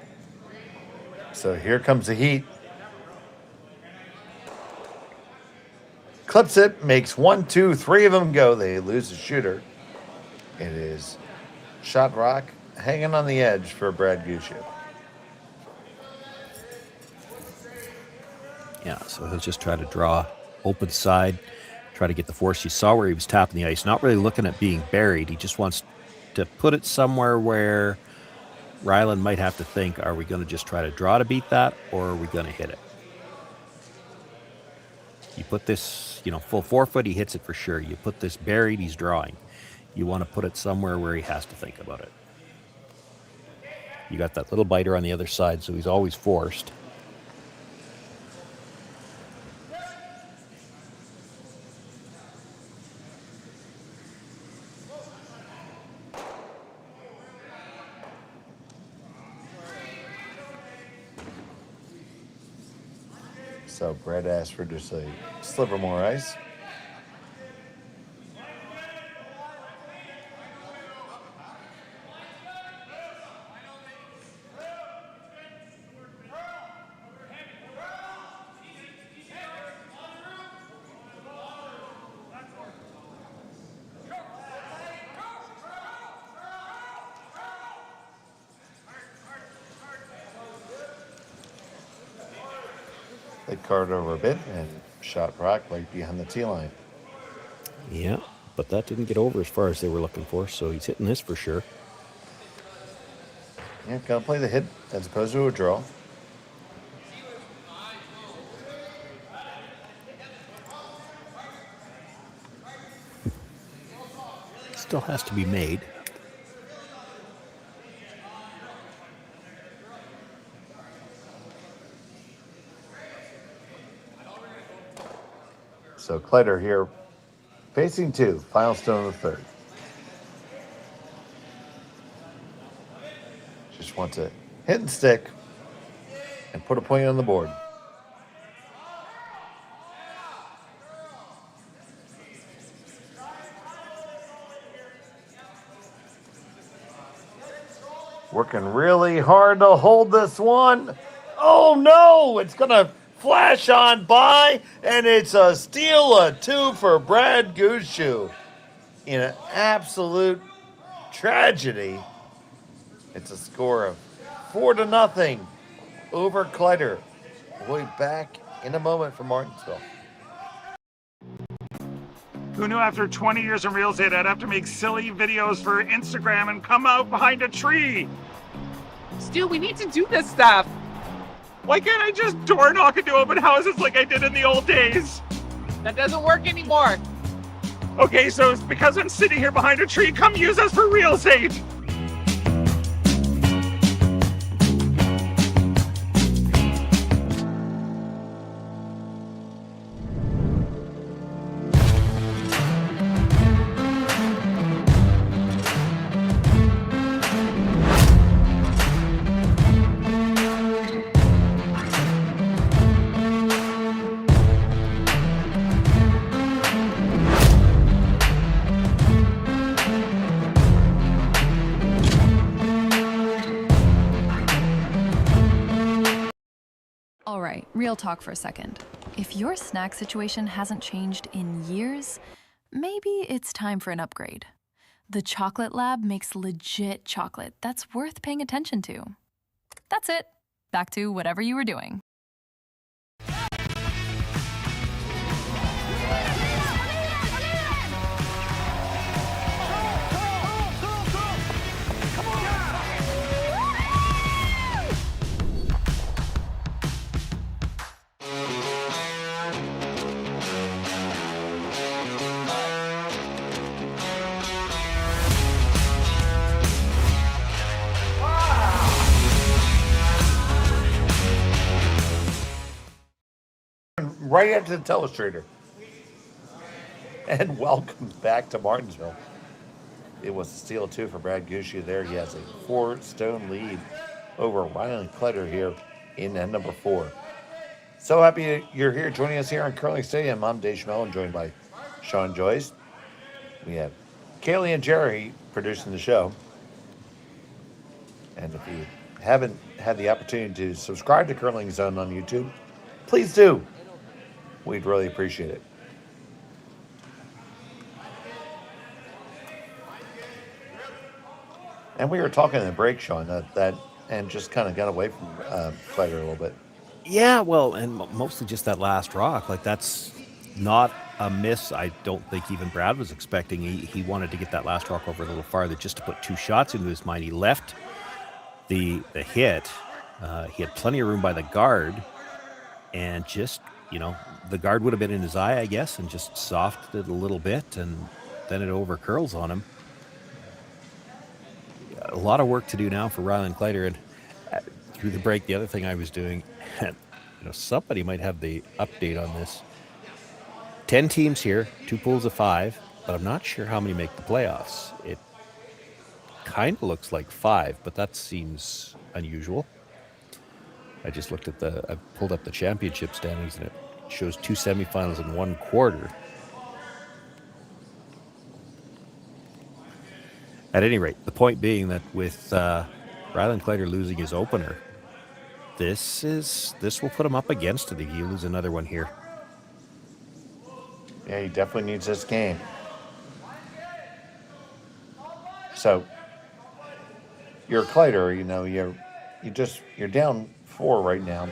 So here comes the heat. Clips it, makes 1, 2, 3 of them go. They lose the shooter. It is shot rock hanging on the edge for Brad Gushue. Yeah, so he'll just try to draw open side, try to get the force. You saw where he was tapping the ice, not really looking at being buried. He just wants to put it somewhere where Rylan might have to think, are we going to just try to draw to beat that, or are we going to hit it? You put this, full 4 foot, he hits it for sure. You put this buried, he's drawing. You want to put it somewhere where he has to think about it. You got that little biter on the other side, so he's always forced. So Brad asked for just a sliver more ice. They carted over a bit and shot Brock right behind the tee line. Yeah, but that didn't get over as far as they were looking for, so he's hitting this for sure. Yeah, gotta play the hit as opposed to a draw. Still has to be made. So Kleiter here, facing two, final stone of the third. Just want to hit and stick and put a point on the board. Working really hard to hold this one. Oh no, it's gonna flash on by, and it's a steal of two for Brad Gushue. In an absolute tragedy, it's a score of 4-0 over Kleiter. We'll be back in a moment from Martensville. Who knew after 20 years in real estate I'd have to make silly videos for Instagram and come out behind a tree? Stu, we need to do this stuff. Why can't I just door knock into open houses like I did in the old days? That doesn't work anymore. Okay, so it's because I'm sitting here behind a tree. Come use us for real estate. All right, real talk for a second. If your snack situation hasn't changed in years, maybe it's time for an upgrade. The Chocolate Lab makes legit chocolate that's worth paying attention to. That's it. Back to whatever you were doing. Right after the telestrator. And welcome back to Martensville. It was a steal two for Brad Gushue there. He has a 4-stone lead over Rylan Kleiter here in end number 4. So happy you're here joining us here on Curling Stadium. I'm Dave Schmel, and joined by Sean Joyce. We have Kaylee and Jerry producing the show. And if you haven't had the opportunity to subscribe to Curling Zone on YouTube, please do. We'd really appreciate it. And we were talking in the break, Sean, that and just kind of got away from Kleiter a little bit. Yeah, well, and mostly just that last rock. Like, that's not a miss. I don't think even Brad was expecting. He wanted to get that last rock over a little farther just to put two shots into his mind. He left the hit. He had plenty of room by the guard, and just, the guard would have been in his eye, I guess, and just softened it a little bit, and then it over curls on him. A lot of work to do now for Rylan Kleiter, and through the break, the other thing I was doing, somebody might have the update on this. 10 teams here, 2 pools of 5, but I'm not sure how many make the playoffs. It kind of looks like 5, but that seems unusual. I just looked at I pulled up the championship standings, and it shows 2 semifinals and 1 quarter. At any rate, the point being that with Rylan Kleiter losing his opener, this will put him up against it if you lose another one here. Yeah, he definitely needs this game. So you're Kleiter, you're down 4 right now.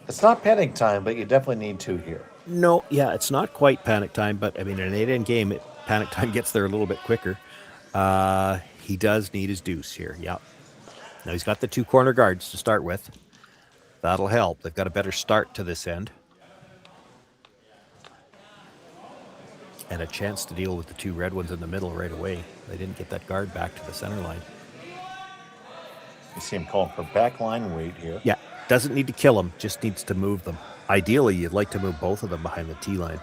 It's not panic time, but you definitely need 2 here. No, yeah, it's not quite panic time, but I mean, in an 8-end game, panic time gets there a little bit quicker. He does need his deuce here, yeah. Now he's got the 2 corner guards to start with. That'll help. They've got a better start to this end. And a chance to deal with the 2 red ones in the middle right away. They didn't get that guard back to the center line. You see him calling for backline weight here. Yeah, doesn't need to kill them, just needs to move them. Ideally, you'd like to move both of them behind the T line.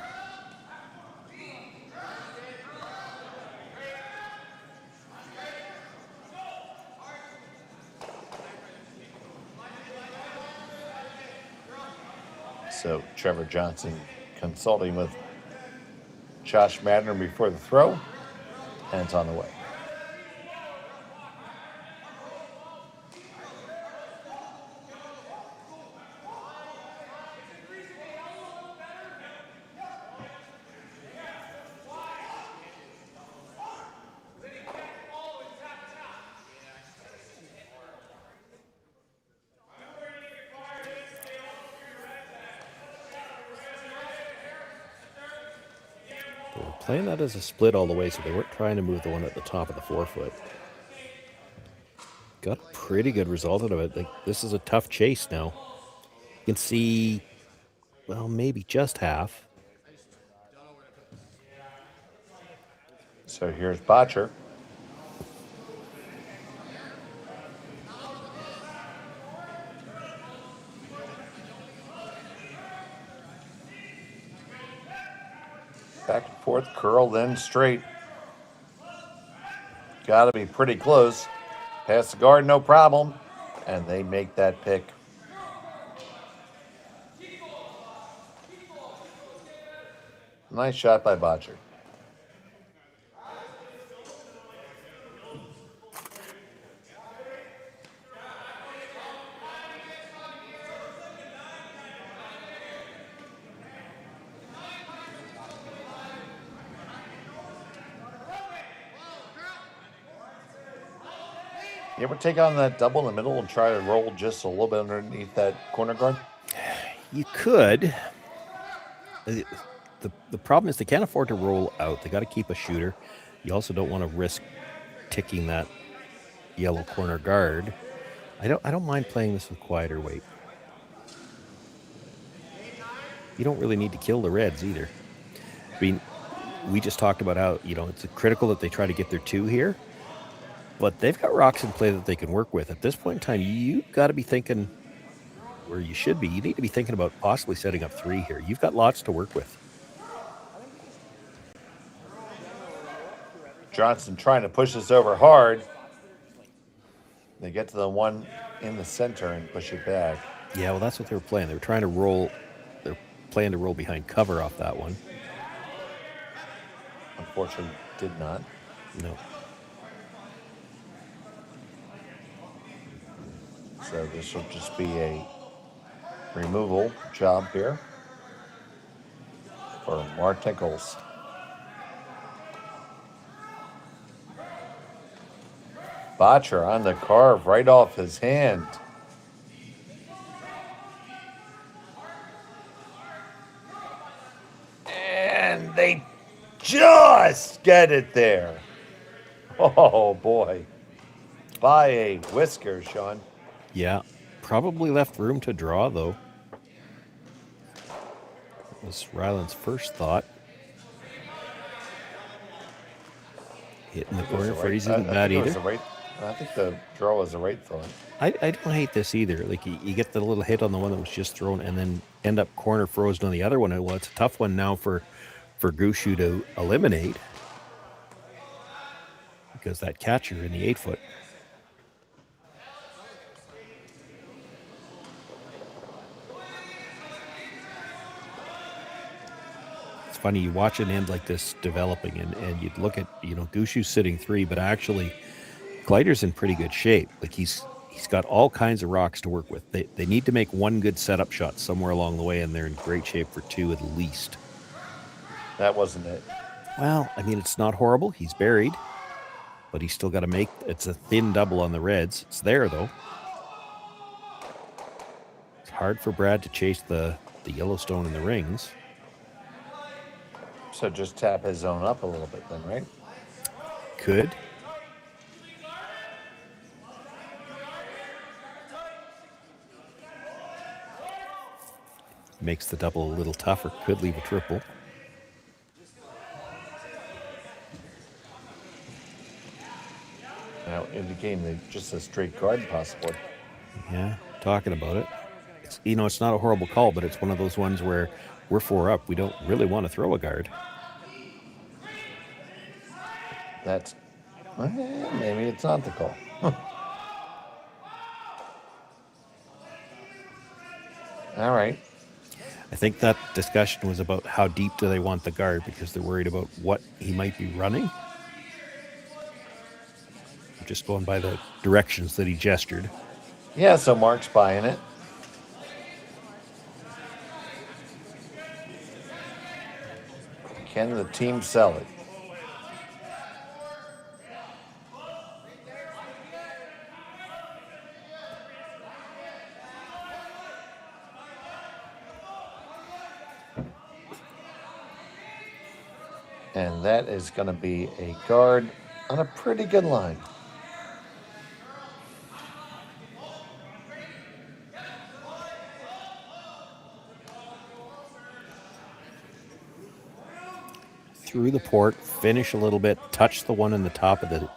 So Trevor Johnson consulting with Josh Madden before the throw, and it's on the way. Playing that as a split all the way, so they weren't trying to move the one at the top of the 4-foot. Got a pretty good result out of it. Like, this is a tough chase now. You can see, well, maybe just half. So here's Botcher. Back and forth, curl, then straight. Got to be pretty close. Pass the guard, no problem. And they make that pick. Nice shot by Botcher. You ever take on that double in the middle and try to roll just a little bit underneath that corner guard? You could. The problem is they can't afford to roll out. They got to keep a shooter. You also don't want to risk ticking that yellow corner guard. I don't mind playing this with quieter weight. You don't really need to kill the reds either. I mean, we just talked about how, it's critical that they try to get their 2 here. But they've got rocks in play that they can work with. At this point in time, you've got to be thinking where you should be. You need to be thinking about possibly setting up 3 here. You've got lots to work with. Johnson trying to push this over hard. They get to the one in the center and push it back. Yeah, well, that's what they were playing. They were trying to roll. They're planning to roll behind cover off that one. Unfortunately, did not. No. So this will just be a removal job here for Martensville. Botcher on the carve right off his hand. And they just get it there. Oh boy. By a whisker, Sean. Yeah, probably left room to draw, though. That was Rylan's first thought. Hitting the corner for isn't bad either. I think the draw was the right thought. I don't hate this either. Like, you get the little hit on the one that was just thrown and then end up corner frozen on the other one. Well, it's a tough one now for Gushue to eliminate because that catcher in the 8-foot. funny. You watch an end like this developing, and you'd look at, Gushue sitting 3, but actually Kleiter's in pretty good shape. Like he's got all kinds of rocks to work with. They need to make one good setup shot somewhere along the way, and they're in great shape for 2 at least. That wasn't it. Well, I mean, it's not horrible. He's buried, but he's still got to make. It's a thin double on the reds. It's there though. It's hard for Brad to chase the Yellowstone in the rings. So just tap his zone up a little bit then, right? Could. Makes the double a little tougher. Could leave a triple. Now indicating that just a straight guard possible. Yeah, talking about it. It's, it's not a horrible call, but it's one of those ones where we're 4 up. We don't really want to throw a guard. That's maybe it's not the call. All right. I think that discussion was about how deep do they want the guard because they're worried about what he might be running. I'm just going by the directions that he gestured. Yeah, so Mark's buying it. Can the team sell it? And that is going to be a guard on a pretty good line. Through the port, finish a little bit, touch the one in the top of the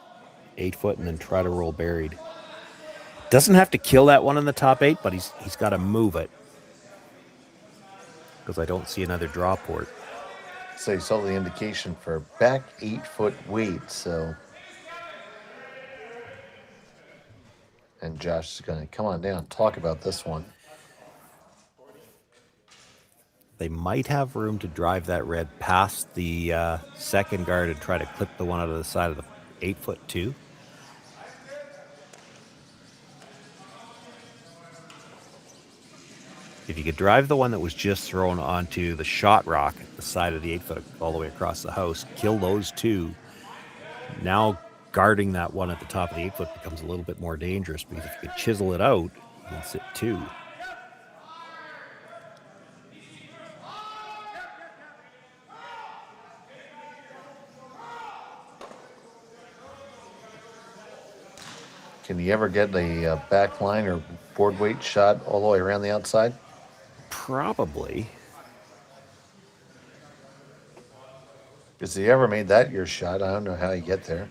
8 foot, and then try to roll buried. Doesn't have to kill that one in the top 8, but he's got to move it. Because I don't see another draw port. So you saw the indication for back 8 foot weight, so. And Josh is going to come on down and talk about this one. They might have room to drive that red past the second guard and try to clip the one out of the side of the 8 foot too. If you could drive the one that was just thrown onto the shot rock at the side of the 8 foot all the way across the house, kill those 2. Now guarding that one at the top of the 8 foot becomes a little bit more dangerous because if you could chisel it out, you can sit 2. Can you ever get a back line or board weight shot all the way around the outside? Probably. Because if you ever made that your shot, I don't know how you get there.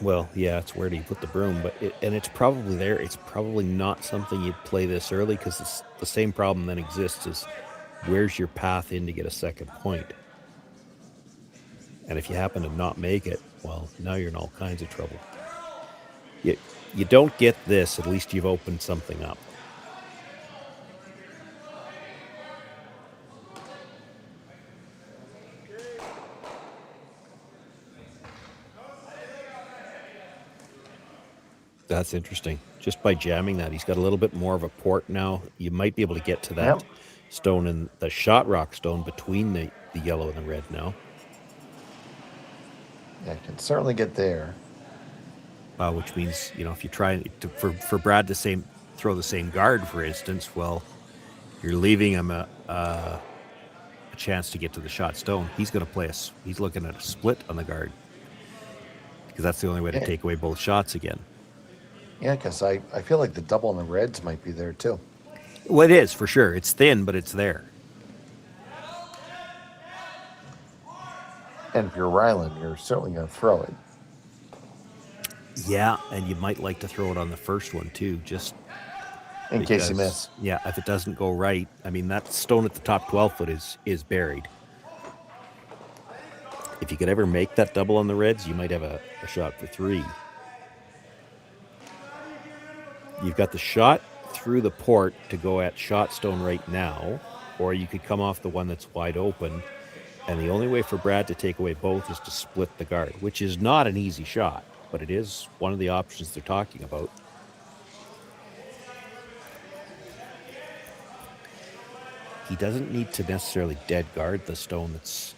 Well, yeah, it's where do you put the broom, but it's probably there. It's probably not something you'd play this early because the same problem then exists is where's your path in to get a second point? And if you happen to not make it, well, now you're in all kinds of trouble. You don't get this, at least you've opened something up. That's interesting. Just by jamming that, he's got a little bit more of a port now. You might be able to get to that stone and the shot rock stone between the yellow and the red now. Yeah, I can certainly get there. Which means, if you try for Brad to throw the same guard, for instance, well, you're leaving him a chance to get to the shot stone. He's going to play he's looking at a split on the guard because that's the only way to take away both shots again. Yeah, because I feel like the double on the reds might be there too. Well, it is for sure. It's thin, but it's there. And if you're Rylan, you're certainly going to throw it. Yeah, and you might like to throw it on the first one too, just in case you miss. Yeah, if it doesn't go right. I mean, that stone at the top 12 foot is buried. If you could ever make that double on the reds, you might have a shot for 3. You've got the shot through the port to go at shot stone right now, or you could come off the one that's wide open. And the only way for Brad to take away both is to split the guard, which is not an easy shot, but it is one of the options they're talking about. He doesn't need to necessarily dead guard the stone that's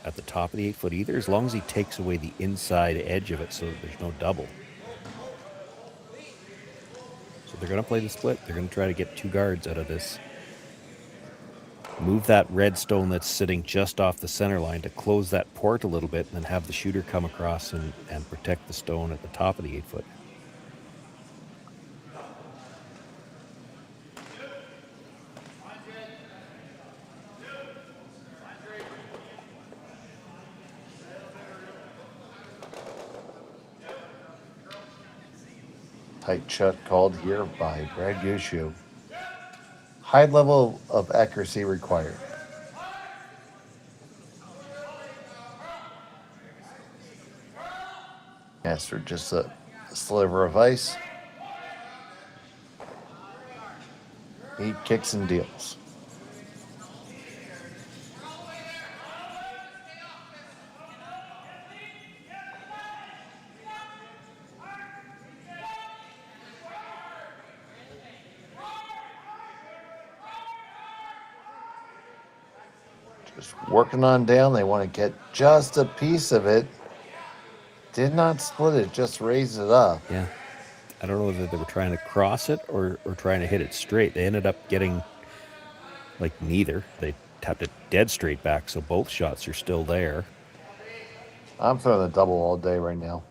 at the top of the 8-foot either, as long as he takes away the inside edge of it so that there's no double. So they're going to play the split. They're going to try to get 2 guards out of this. Move that red stone that's sitting just off the center line to close that port a little bit, and then have the shooter come across and protect the stone at the top of the 8-foot. Tight shot called here by Brad Gushue. High level of accuracy required. Master just a sliver of ice. He kicks and deals. Just working on down. They want to get just a piece of it. Did not split it, just raised it up. Yeah. I don't know whether they were trying to cross it or trying to hit it straight. They ended up getting, like, neither. They tapped it dead straight back, so both shots are still there. I'm throwing the double all day right now.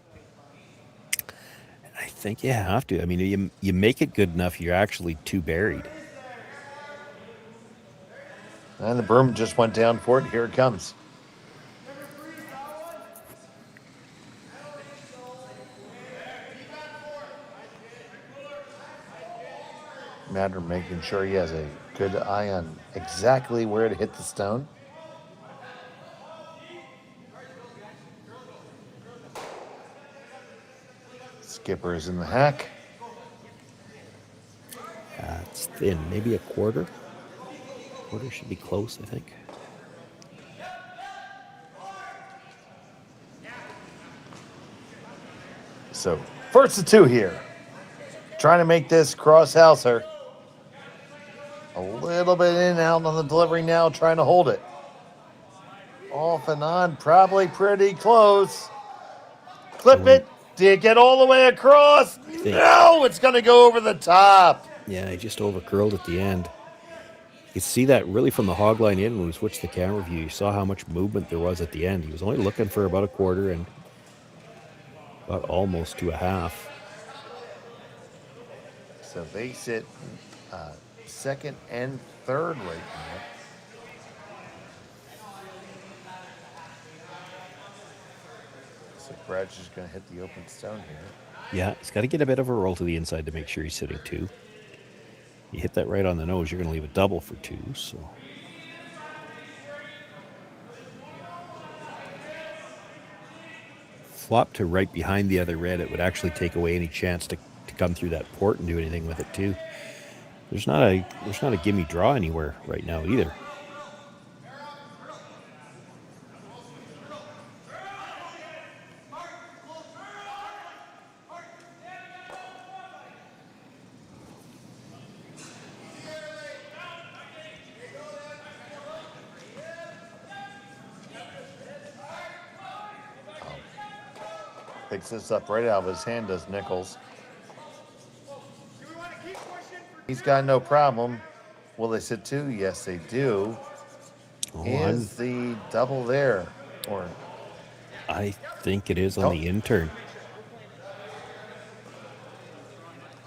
I think you have to. I mean, you make it good enough, you're actually 2 buried. And the broom just went down for it. Here it comes. Matter making sure he has a good eye on exactly where to hit the stone. Skipper is in the hack. It's thin, maybe a quarter. Quarter should be close, I think. So, first of 2 here. Trying to make this cross-houser. A little bit in and out on the delivery now, trying to hold it. Off and on, probably pretty close. Clip it. Did it get all the way across? No, it's going to go over the top. Yeah, he just over-curled at the end. You could see that really from the hog line in when we switched the camera view. You saw how much movement there was at the end. He was only looking for about a quarter and about almost to a half. So they sit second and third right now. So Brad's just going to hit the open stone here. Yeah, he's got to get a bit of a roll to the inside to make sure he's sitting 2. You hit that right on the nose, you're going to leave a double for 2, so. Flop to right behind the other red, it would actually take away any chance to come through that port and do anything with it too. There's not a gimme draw anywhere right now either. Picks this up right out of his hand, does Nichols. He's got no problem. Will they sit 2? Yes, they do. Is the double there? Or I think it is on the intern.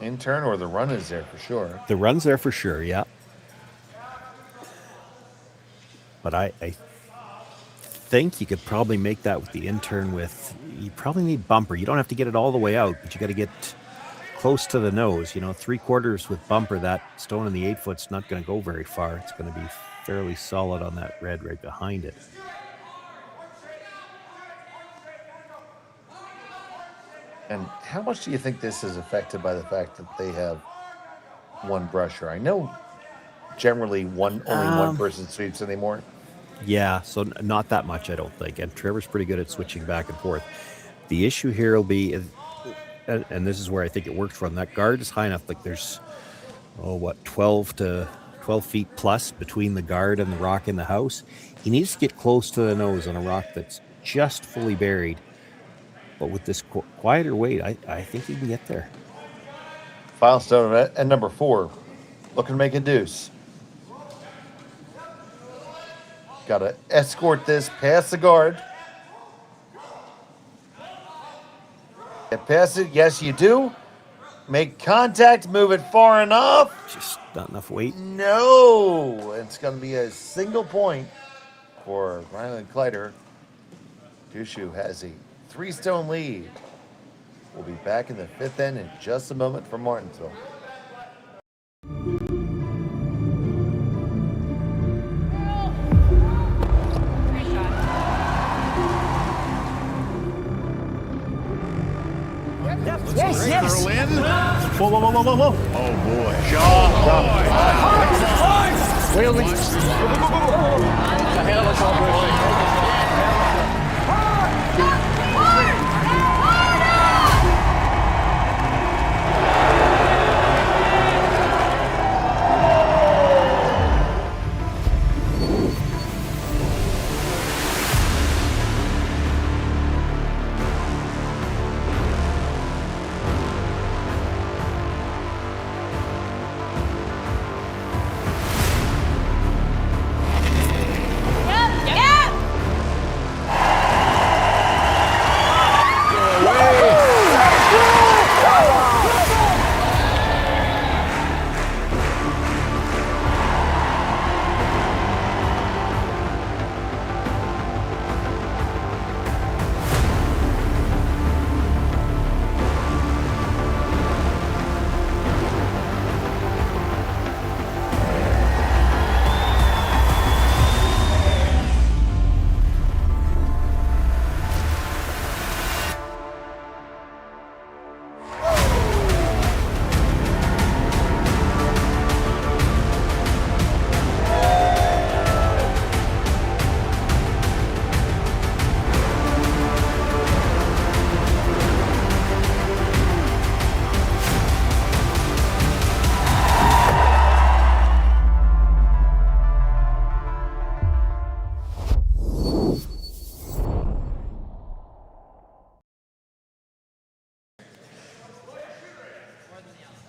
Intern, or the run is there for sure. The run's there for sure, yeah. But I think you could probably make that with the intern with, you probably need bumper. You don't have to get it all the way out, but you got to get close to the nose. 3/4 with bumper, that stone in the 8-foot's not going to go very far. It's going to be fairly solid on that red right behind it. And how much do you think this is affected by the fact that they have one brusher? I know generally only one person sweeps anymore? Yeah, so not that much, I don't think. And Trevor's pretty good at switching back and forth. The issue here will be, and this is where I think it worked for him. That guard is high enough. Like there's, 12 feet plus between the guard and the rock in the house. He needs to get close to the nose on a rock that's just fully buried. But with this quieter weight, I think he can get there. Final stone at number 4. Looking to make a deuce. Got to escort this past the guard. Get past it. Yes, you do. Make contact. Move it far enough. Just not enough weight. No. It's going to be a single point for Rylan Kleiter. Gushue has a 3-stone lead. We'll be back in the 5th end in just a moment from Martensville. Yes. Whoa, whoa, whoa, whoa, whoa, whoa. Oh boy.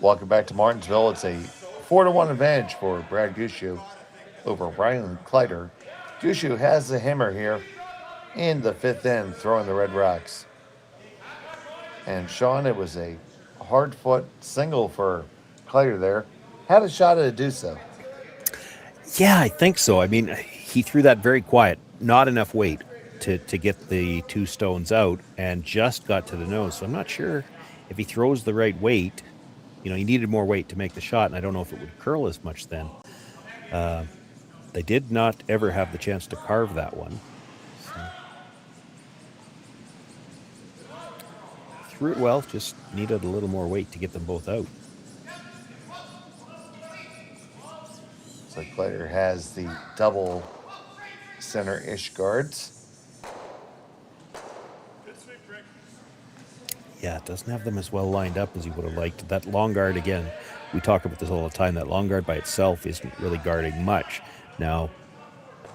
Welcome back to Martensville. It's a 4-1 advantage for Brad Gushue over Rylan Kleiter. Gushue has the hammer here in the 5th end, throwing the Red Rocks. And Sean, it was a hard foot single for Kleiter there. Had a shot at a do so. Yeah, I think so. I mean, he threw that very quiet, not enough weight to get the 2 stones out, and just got to the nose. So I'm not sure if he throws the right weight. He needed more weight to make the shot, and I don't know if it would curl as much then. They did not ever have the chance to carve that one. So. Threw it well, just needed a little more weight to get them both out. So Kleiter has the double center-ish guards. Yeah, it doesn't have them as well lined up as you would have liked. That long guard, again, we talk about this all the time, that long guard by itself isn't really guarding much. Now,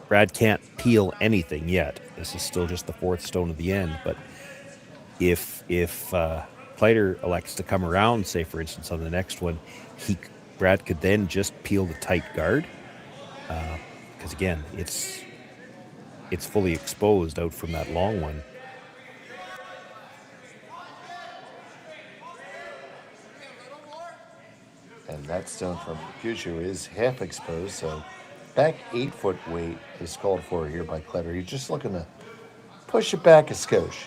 Brad can't peel anything yet. This is still just the 4th stone of the end, but if Kleiter elects to come around, say, for instance, on the next one, Brad could then just peel the tight guard, because, again, it's fully exposed out from that long one. And that stone from Gushue is half exposed, so back 8-foot weight is called for here by Kleiter. He's just looking to push it back a skosh.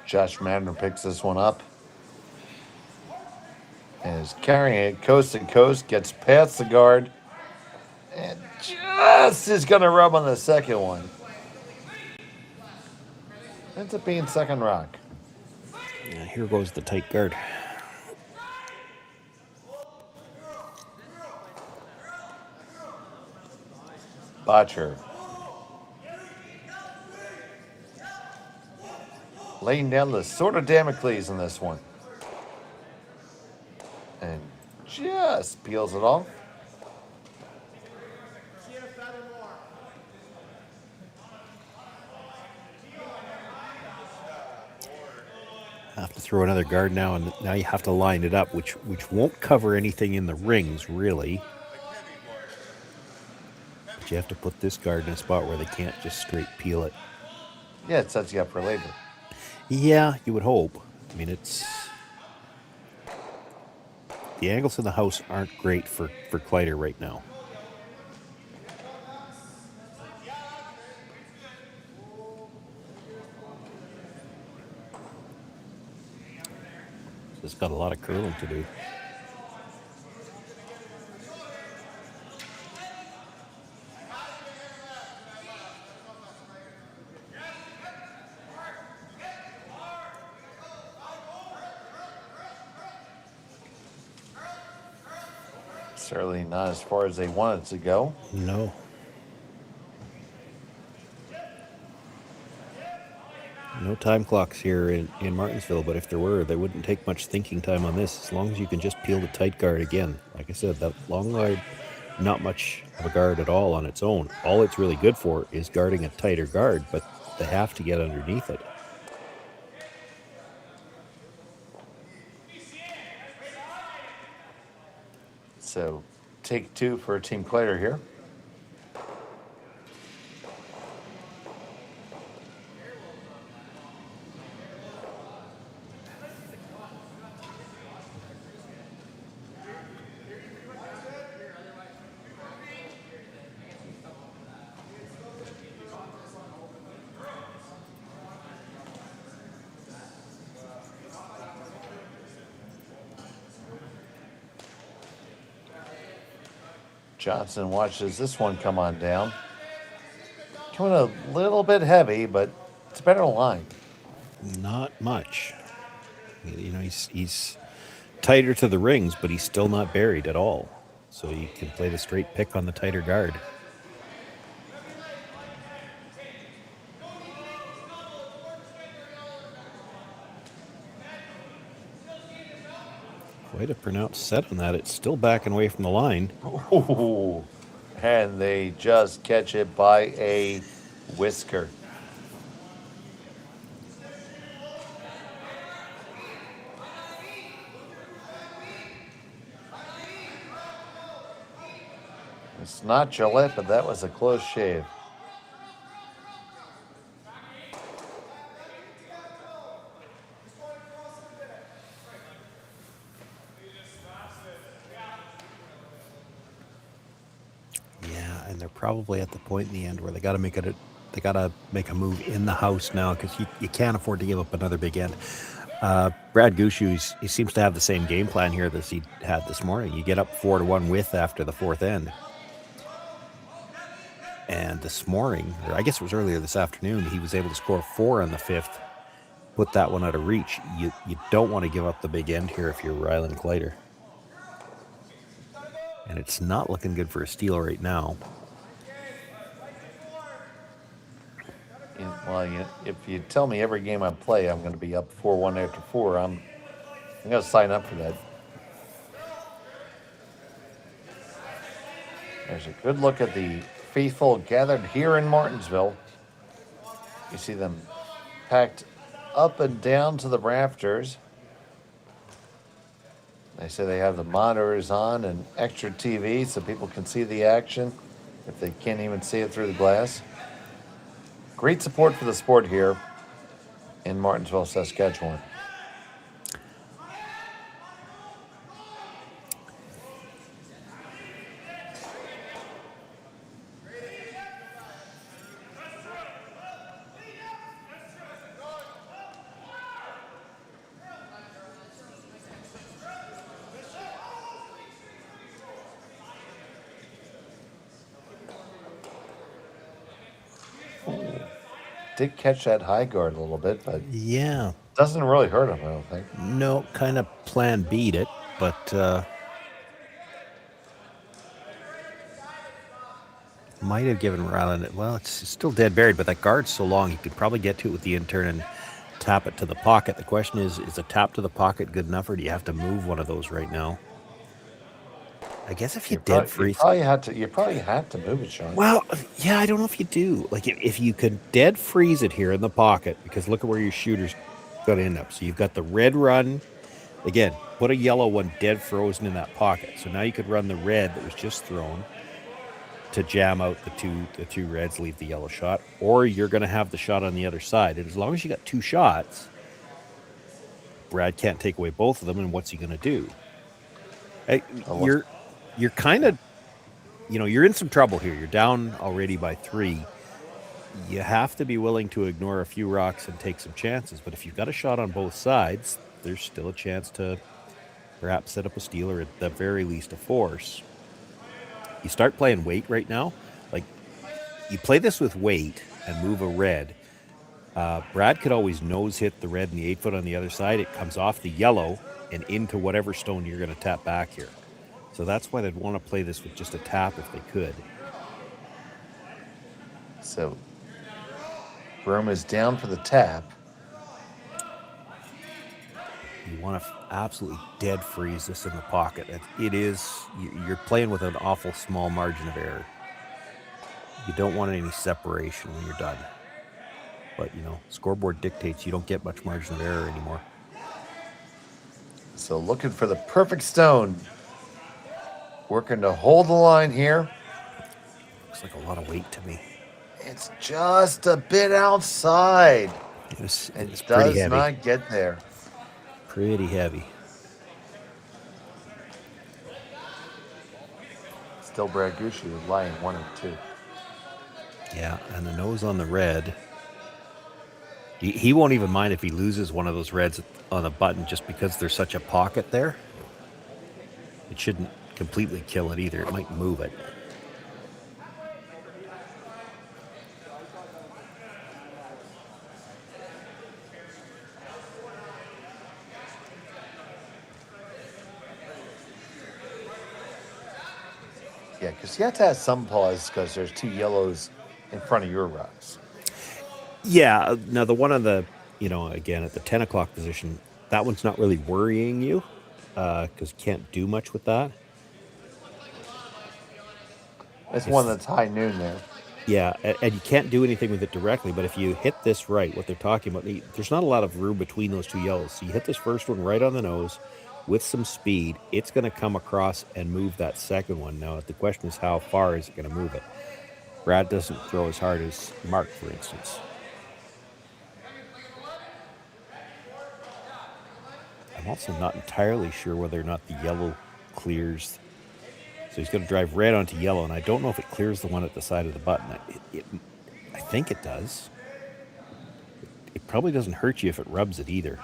Josh Madden picks this one up. And is carrying it coast to coast, gets past the guard, and just is going to rub on the second one. Ends up being second rock. And here goes the tight guard. Botcher. Laying down the sword of Damocles in this one. And just peels it off. Have to throw another guard now, and now you have to line it up, which won't cover anything in the rings, really. But you have to put this guard in a spot where they can't just straight peel it. Yeah, it sets you up for later. Yeah, you would hope. I mean, it's... The angles in the house aren't great for Kleiter right now. It's got a lot of curling to do. Certainly not as far as they wanted to go. No. No time clocks here in Martensville, but if there were, they wouldn't take much thinking time on this, as long as you can just peel the tight guard again. Like I said, that long guard, not much of a guard at all on its own. All it's really good for is guarding a tighter guard, but they have to get underneath it. So take two for Team Kleiter here. Johnson watches this one come on down. Coming a little bit heavy, but it's a better line. Not much. You know, he's tighter to the rings, but he's still not buried at all. So you can play the straight pick on the tighter guard. Quite a pronounced set on that. It's still backing away from the line. Ooh, and they just catch it by a whisker. It's not Gillette, but that was a close shave. Yeah, and they're probably at the point in the end where they got to make it. They got to make a move in the house now, because you can't afford to give up another big end. Brad Gushue, he seems to have the same game plan here that he had this morning. You get up 4-1 with after the fourth end. And this morning, or I guess it was earlier this afternoon, he was able to score 4 on the fifth, put that one out of reach. You don't want to give up the big end here if you're Rylan Kleiter. And it's not looking good for a steal right now. Well, if you tell me every game I play I'm going to be up 4-1 after 4, I'm going to sign up for that. There's a good look at the faithful gathered here in Martensville. You see them packed up and down to the rafters. They say they have the monitors on and extra TV so people can see the action if they can't even see it through the glass. Great support for the sport here in Martensville, Saskatchewan. did catch that high guard a little bit, but Yeah. doesn't really hurt him, I don't think. No, kind of plan B'd it, but might have given Rylan it. Well, it's still dead buried, but that guard's so long, you could probably get to it with the in-turn and tap it to the pocket. The question is a tap to the pocket good enough, or do you have to move one of those right now? I guess if you dead freeze... You probably had to move it, Sean. Well, yeah, I don't know if you do. Like, if you could dead freeze it here in the pocket, because look at where your shooter's going to end up. So you've got the red run. Again, put a yellow one dead frozen in that pocket. So now you could run the red that was just thrown to jam out the two reds, leave the yellow shot, or you're going to have the shot on the other side. And as long as you got two shots, Brad can't take away both of them, and what's he going to do? You're kind of, you're in some trouble here. You're down already by 3. You have to be willing to ignore a few rocks and take some chances. But if you've got a shot on both sides, there's still a chance to perhaps set up a steal, or at the very least a force. You start playing weight right now. Like, you play this with weight and move a red. Brad could always nose hit the red and the 8-foot on the other side. It comes off the yellow and into whatever stone you're going to tap back here. So that's why they'd want to play this with just a tap if they could. So Broom is down for the tap. You want to absolutely dead freeze this in the pocket. You're playing with an awful small margin of error. You don't want any separation when you're done. But, scoreboard dictates you don't get much margin of error anymore. So looking for the perfect stone. Working to hold the line here. Looks like a lot of weight to me. It's just a bit outside. It does not get there. Pretty heavy. Still Brad Gushue lying 1 and 2. Yeah, and the nose on the red. He won't even mind if he loses one of those reds on the button just because there's such a pocket there. It shouldn't completely kill it either. It might move it. Yeah, because you have to have some pause because there's 2 yellows in front of your rocks. Yeah, now the one on the, again, at the 10 o'clock position, that one's not really worrying you because you can't do much with that. It's one that's high noon there. Yeah, and you can't do anything with it directly, but if you hit this right, what they're talking about, there's not a lot of room between those 2 yellows. So you hit this first one right on the nose with some speed, it's going to come across and move that second one. Now, the question is, how far is it going to move it? Brad doesn't throw as hard as Mark, for instance. I'm also not entirely sure whether or not the yellow clears. So he's going to drive red onto yellow, and I don't know if it clears the one at the side of the button. I think it does. It probably doesn't hurt you if it rubs it either.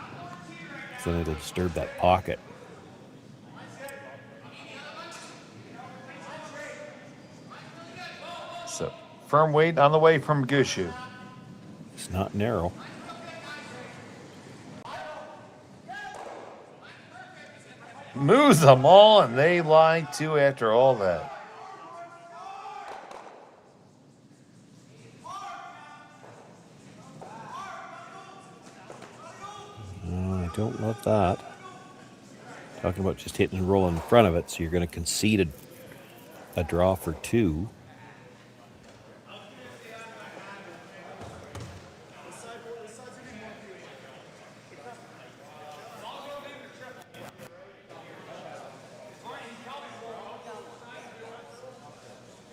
So then it'll disturb that pocket. So firm weight on the way from Gushue. It's not narrow. Moves them all, and they lie too after all that. I don't love that. Talking about just hitting and rolling in front of it, so you're going to concede a draw for 2.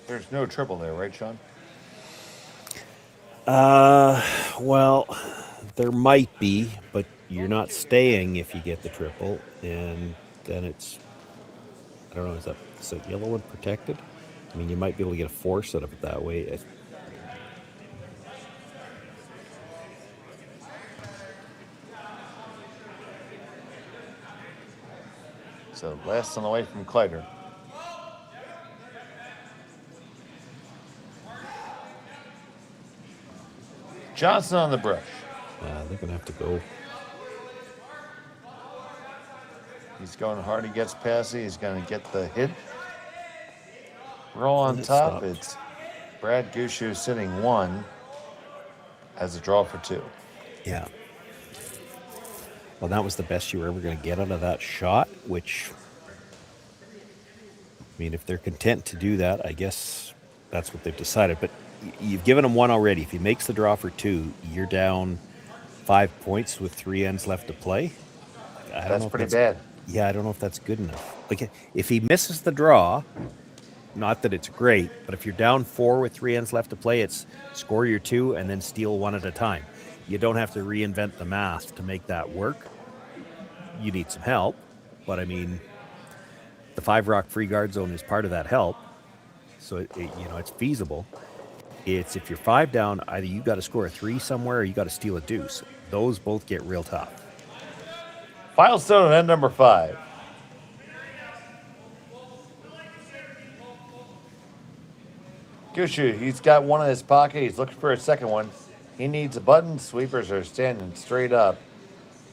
There's no triple there, right, Sean? Well, there might be, but you're not staying if you get the triple, and then it's, I don't know, is that yellow one protected? I mean, you might be able to get a force out of it that way. So last on the way from Kleiter. Johnson on the brush. They're going to have to go. He's going hard. He gets past it. He's going to get the hit. Roll on And it top. stopped. It's Brad Gushue sitting 1 as a draw for 2. Yeah. Well, that was the best you were ever going to get out of that shot, which, I mean, if they're content to do that, I guess that's what they've decided. But you've given him 1 already. If he makes the draw for 2, you're down 5 points with 3 ends left to play. That's pretty bad. Yeah, I don't know if that's good enough. Like, if he misses the draw, not that it's great, but if you're down 4 with 3 ends left to play, it's score your 2 and then steal 1 at a time. You don't have to reinvent the math to make that work. You need some help, but I mean, the 5 rock free guard zone is part of that help, so it's feasible. It's if you're 5 down, either you got to score a 3 somewhere or you got to steal a deuce. Those both get real tough. Filestone on end number 5. Gushue, he's got 1 in his pocket. He's looking for a second one. He needs a button. Sweepers are standing straight up.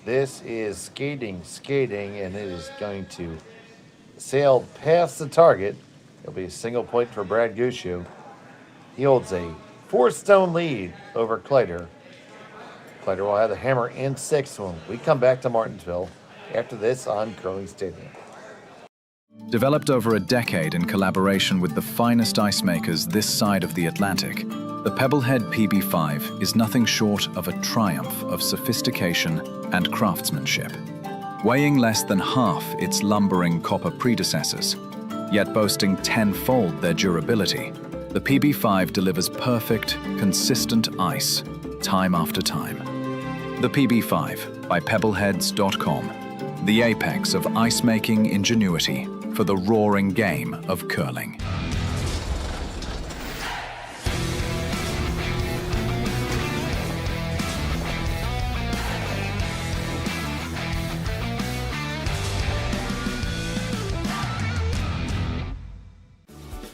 This is skating, and it is going to sail past the target. It'll be a single point for Brad Gushue. He holds a 4-stone lead over Kleiter. Kleiter will have the hammer and 6 when we come back to Martensville after this on Curling Stadium. Developed over a decade in collaboration with the finest ice makers this side of the Atlantic, the Pebblehead PB5 is nothing short of a triumph of sophistication and craftsmanship. Weighing less than half its lumbering copper predecessors, yet boasting tenfold their durability, the PB5 delivers perfect, consistent ice, time after time. The PB5 by Pebbleheads.com, the apex of ice-making ingenuity for the roaring game of curling.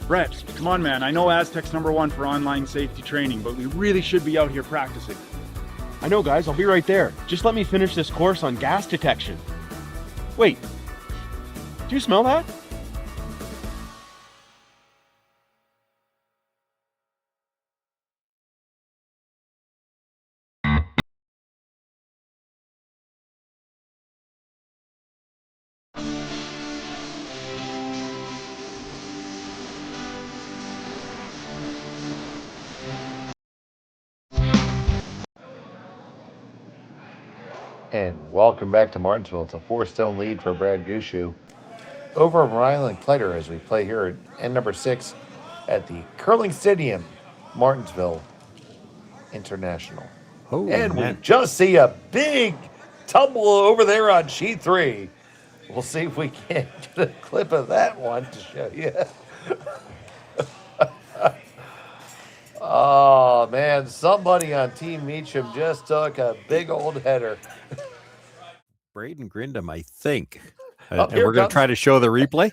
Brett, come on, man. I know Aztec's #1 for online safety training, but we really should be out here practicing. I know, guys. I'll be right there. Just let me finish this course on gas detection. Wait. Do you smell that? And welcome back to Martensville. It's a 4-stone lead for Brad Gushue over Rylan Kleiter as we play here at end number 6 at the Curling Stadium, Martensville International. Oh, and man. we just see a big tumble over there on sheet 3. We'll see if we can get a clip of that one to show you. Oh, man, somebody on Team Meacham just took a big old header. Braden Grindam, I think. Oh, And we're going to try to show the replay.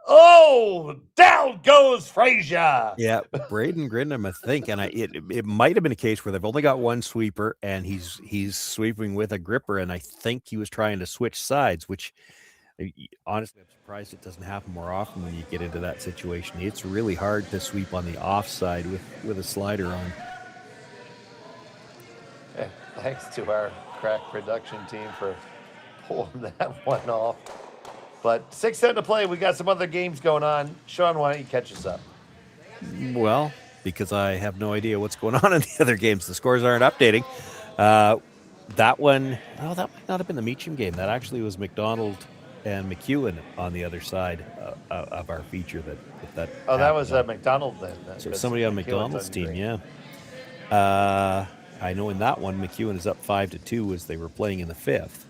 Oh, down goes Frazier. Yeah, Braden Grindam, I think, and it might have been a case where they've only got one sweeper, and he's sweeping with a gripper, and I think he was trying to switch sides, which honestly, I'm surprised it doesn't happen more often when you get into that situation. It's really hard to sweep on the offside with a slider on. Yeah, thanks to our crack production team for pulling that one off. But 6:10 to play. We got some other games going on. Sean, why don't you catch us up? Well, because I have no idea what's going on in the other games. The scores aren't updating. That one, that might not have been the Meacham game. That actually was McDonald and McEwen on the the side of our feature. That was McDonald then. So somebody on McDonald's team, yeah. I know in that one, McEwen is up 5-2 as they were playing in the 5th.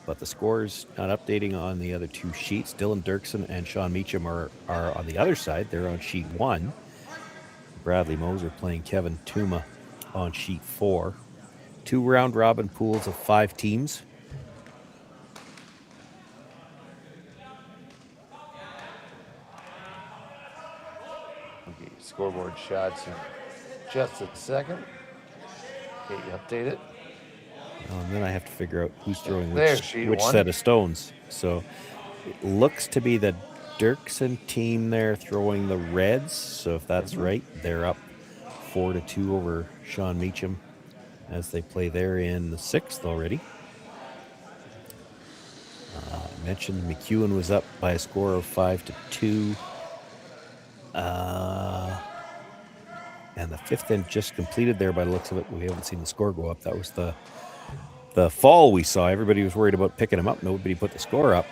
But the scores not updating on the other 2 sheets. Dylan Dirksen and Sean Meacham are on the other side. They're on sheet 1. Bradley Moser playing Kevin Tuma on sheet 4. 2 round robin pools of 5 teams. Okay, scoreboard shots. just a second. Get you updated. And then I have to figure out who's throwing There, which sheet one. set of stones. So it looks to be the Dirksen team there throwing the Reds. So if that's right, they're up 4-2 over Sean Meacham as they play there in the 6th already. I mentioned McEwen was up by a score of 5-2. And the 5th inning just completed there by the looks of it. We haven't seen the score go up. That was the fall we saw. Everybody was worried about picking him up. Nobody put the score up.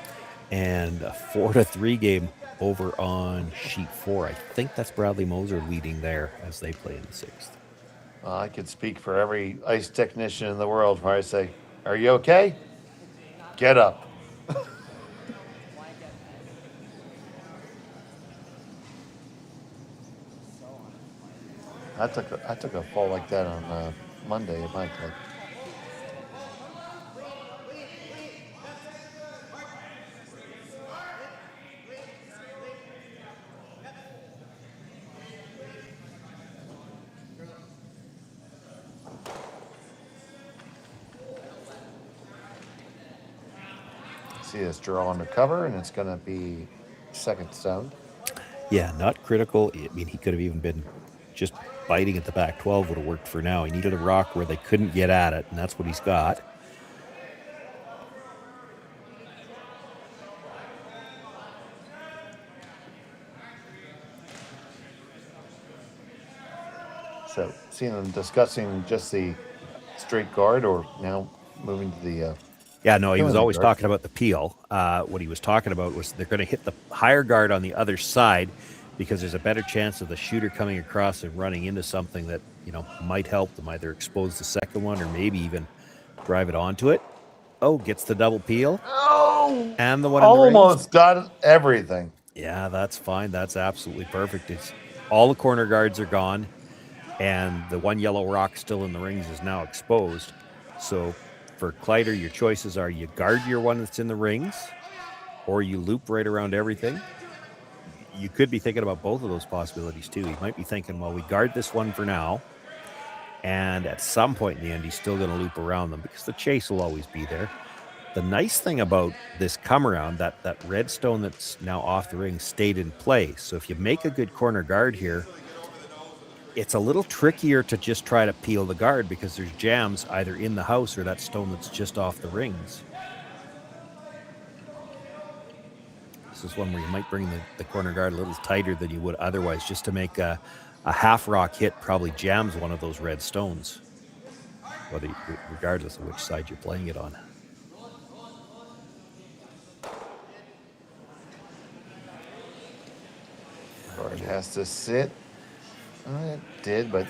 And a 4-3 game over on sheet 4. I think that's Bradley Moser leading there as they play in the 6th. I could speak for every ice technician in the world where I say, "Are you okay? Get up." I took a fall like that on Monday at my club. See this draw under cover, and it's going to be second stone. Yeah, not critical. I mean, he could have even been just biting at the back 12 would have worked for now. He needed a rock where they couldn't get at it, and that's what he's got. So, seeing them discussing just the straight guard, or now moving to the... Yeah, no, he was always guard. talking about the peel. What he was talking about was they're going to hit the higher guard on the other side because there's a better chance of the shooter coming across and running into something that, might help them either expose the second one or maybe even drive it onto it. Oh, gets the double peel. Oh! And the one in the rings. Almost got everything. Yeah, that's fine. That's absolutely perfect. It's all the corner guards are gone, and the one yellow rock still in the rings is now exposed. So for Kleiter, your choices are you guard your one that's in the rings, or you loop right around everything. You could be thinking about both of those possibilities too. He might be thinking, well, we guard this one for now, and at some point in the end, he's still going to loop around them because the chase will always be there. The nice thing about this come around, that red stone that's now off the ring stayed in play. So if you make a good corner guard here, it's a little trickier to just try to peel the guard because there's jams either in the house or that stone that's just off the rings. This is one where you might bring the corner guard a little tighter than you would otherwise just to make a half rock hit probably jams one of those red stones, regardless of which side you're playing it on. Guard has to sit. It did, but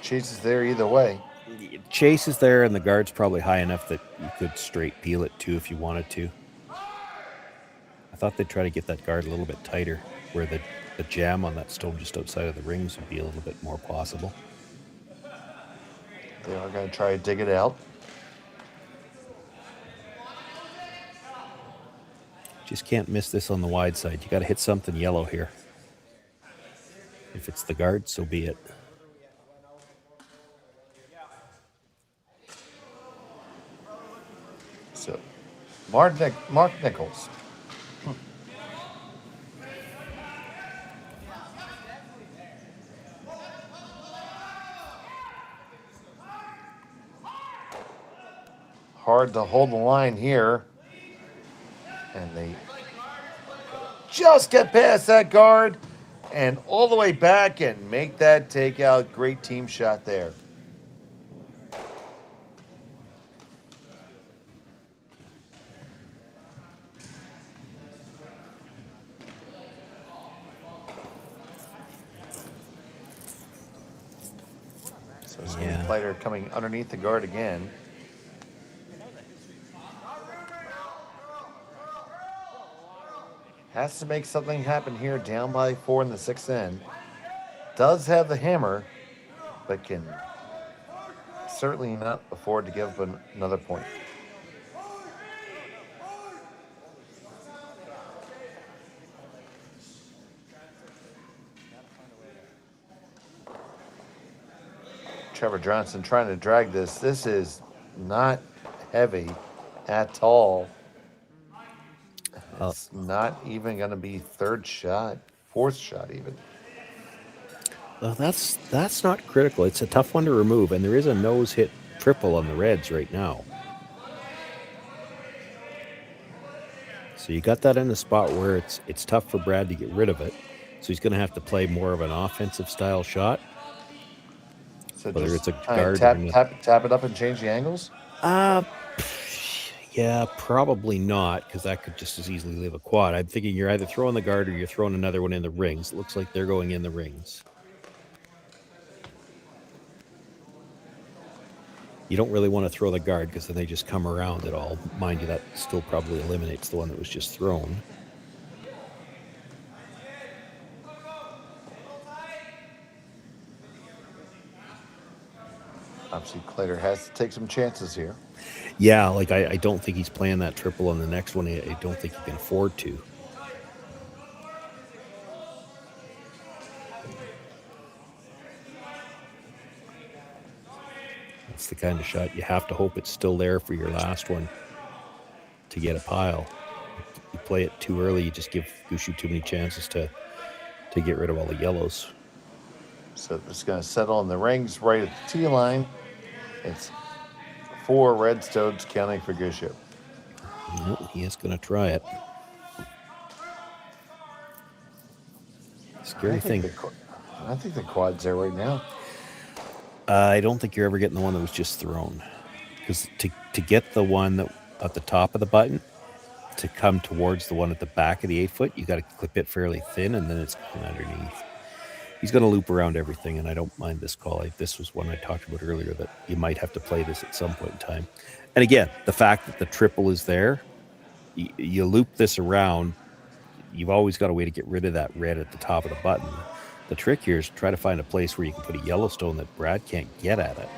chase is there either way. Chase is there, and the guard's probably high enough that you could straight peel it too if you wanted to. I thought they'd try to get that guard a little bit tighter, where the jam on that stone just outside of the rings would be a little bit more possible. They are going to try to dig it out. Just can't miss this on the wide side. You got to hit something yellow here. If it's the guard, so be it. So, Mark Nichols. Hard to hold the line here. And they just get past that guard and all the way back and make that takeout. Great team shot there. So Kleiter coming underneath the guard again. Has to make something happen here, down by 4 in the 6th end. Does have the hammer, but can certainly not afford to give up another point. Trevor Johnson trying to drag this. This is not heavy at all. It's not even going to be third shot, fourth shot even. Well, that's not critical. It's a tough one to remove, and there is a nose hit triple on the Reds right now. So you got that in the spot where it's tough for Brad to get rid of it. So he's going to have to play more of an offensive style shot. So whether just it's a guard tap it up and change the angles? Yeah, probably not, because that could just as easily leave a quad. I'm thinking you're either throwing the guard or you're throwing another one in the rings. It looks like they're going in the rings. You don't really want to throw the guard because then they just come around it all. Mind you, that still probably eliminates the one that was just thrown. Obviously, Kleiter has to take some chances here. Yeah, like I don't think he's playing that triple on the next one. I don't think he can afford to. It's the kind of shot you have to hope it's still there for your last one to get a pile. You play it too early, you just give Gushue too many chances to get rid of all the yellows. So it's going to settle in the rings right at the tee line. It's 4 Redstones counting for Gushue. No, he is going to try it. Scary thing. I think the quad's there right now. I don't think you're ever getting the one that was just thrown. Because to get the one that at the top of the button, to come towards the one at the back of the 8-foot, you got to clip it fairly thin, and then it's going underneath. He's going to loop around everything, and I don't mind this call. This was one I talked about earlier, that you might have to play this at some point in time. And again, the fact that the triple is there, you loop this around, you've always got a way to get rid of that red at the top of the button. The trick here is to try to find a place where you can put a Yellowstone that Brad can't get at it.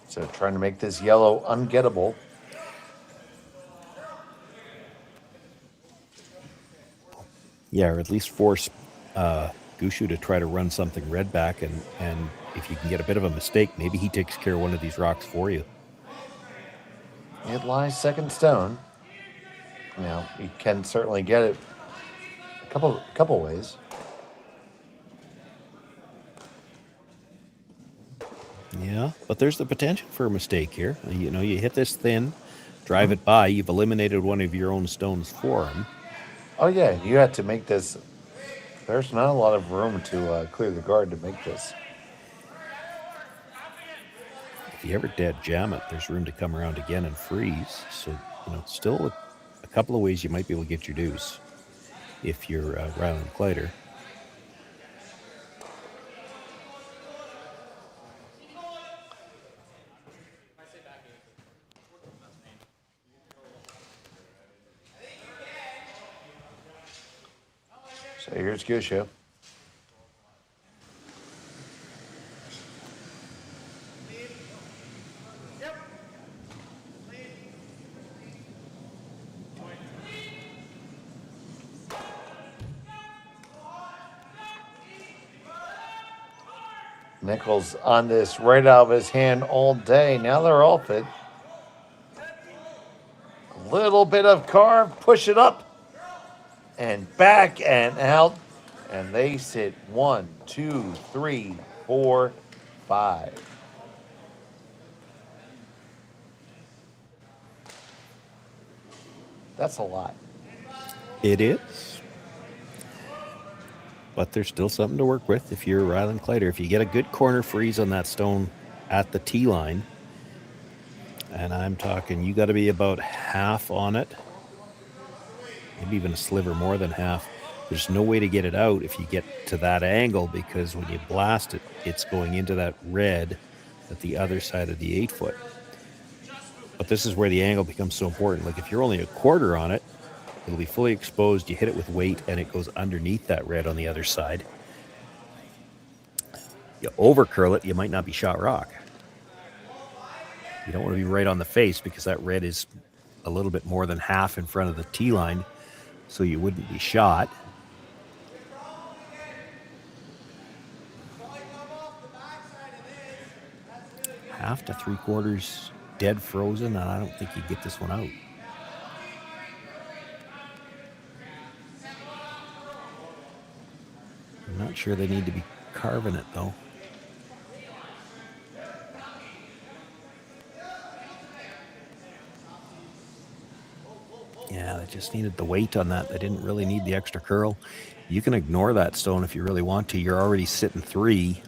So trying to make this yellow ungettable. Yeah, or at least force Gushue to try to run something red back, and if you can get a bit of a mistake, maybe he takes care of one of these rocks for you. It lies second stone. Now, you can certainly get it a couple ways. Yeah, but there's the potential for a mistake here. You know, you hit this thin, drive it by, you've eliminated one of your own stones for him. Oh, yeah, you had to make this. There's not a lot of room to clear the guard to make this. If you ever dead jam it, there's room to come around again and freeze. So, you know, still a couple of ways you might be able to get your dues if you're Rylan Kleiter. So here's Gushue. Nichols on this right out of his hand all day. Now they're all fit. A little bit of carve, push it up and back and out. And they sit 1, 2, 3, 4, 5. That's a lot. It is. But there's still something to work with if you're Rylan Kleiter. If you get a good corner freeze on that stone at the tee line, and I'm talking, you got to be about half on it, maybe even a sliver more than half. There's no way to get it out if you get to that angle, because when you blast it, it's going into that red at the other side of the 8-foot. But this is where the angle becomes so important. Like if you're only a quarter on it, it'll be fully exposed. You hit it with weight, and it goes underneath that red on the other side. You overcurl it, you might not be shot rock. You don't want to be right on the face because that red is a little bit more than half in front of the tee line so you wouldn't be shot. Half to 3/4 dead frozen, and I don't think you get this one out. I'm not sure they need to be carving it, though. Yeah, they just needed the weight on that. They didn't really need the extra curl. You can ignore that stone if you really want to. You're already sitting 3.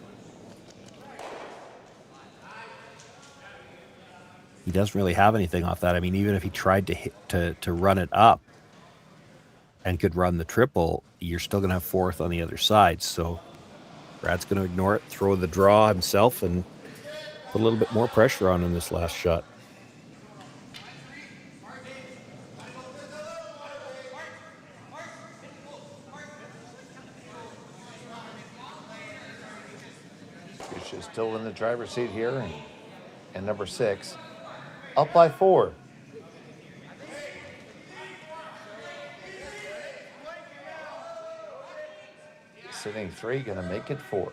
He doesn't really have anything off that. I mean, even if he tried to hit to run it up and could run the triple, you're still going to have 4th on the other side. So Brad's going to ignore it, throw the draw himself, and put a little bit more pressure on in this last shot. Gushue still in the driver's seat here, and number 6 up by 4. Sitting 3, going to make it 4.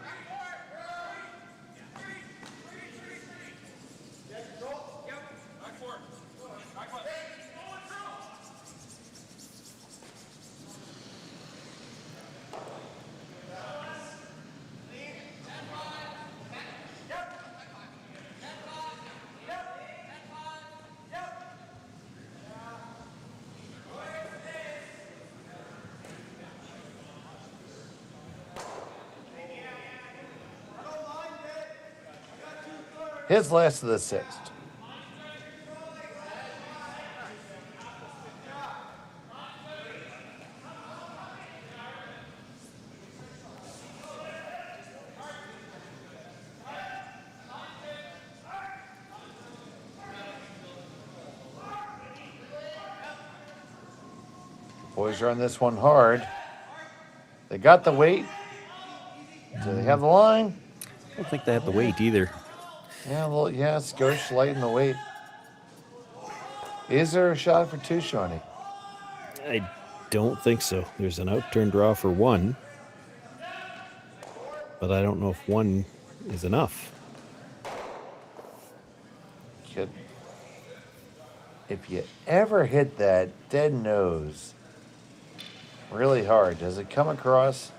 His last of the 6th. Boys are on this one hard. They got the weight. Do they have the line? I don't think they have the weight either. Yeah, well, yeah, Scotia lighting the weight. Is there a shot for 2, Shawnee? I don't think so. There's an out-turn draw for 1, but I don't know if 1 is enough. Kid, if you ever hit that dead nose really hard, does it come across?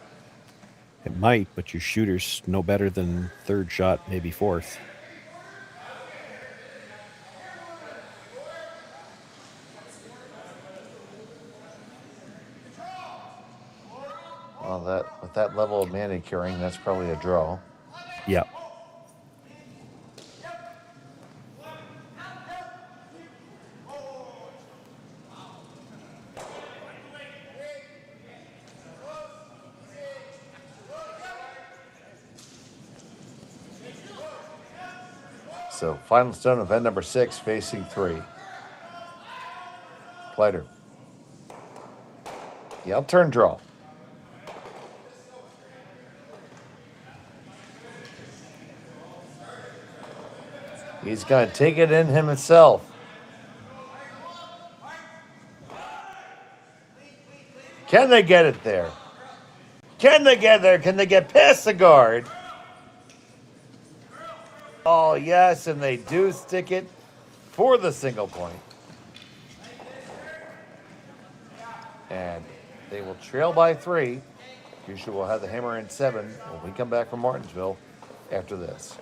It might, but your shooter's no better than 3rd shot, maybe 4th. Well, with that level of manicuring, that's probably a draw. Yep. So, final stone of end number 6, facing 3. Kleiter. Yeah, I'll turn draw. He's going to take it in himself. Can they get it there? Can they get there? Can they get past the guard? Oh, yes, and they do stick it for the single point. And they will trail by 3. Gushue will have the hammer in 7 when we come back from Martensville after this.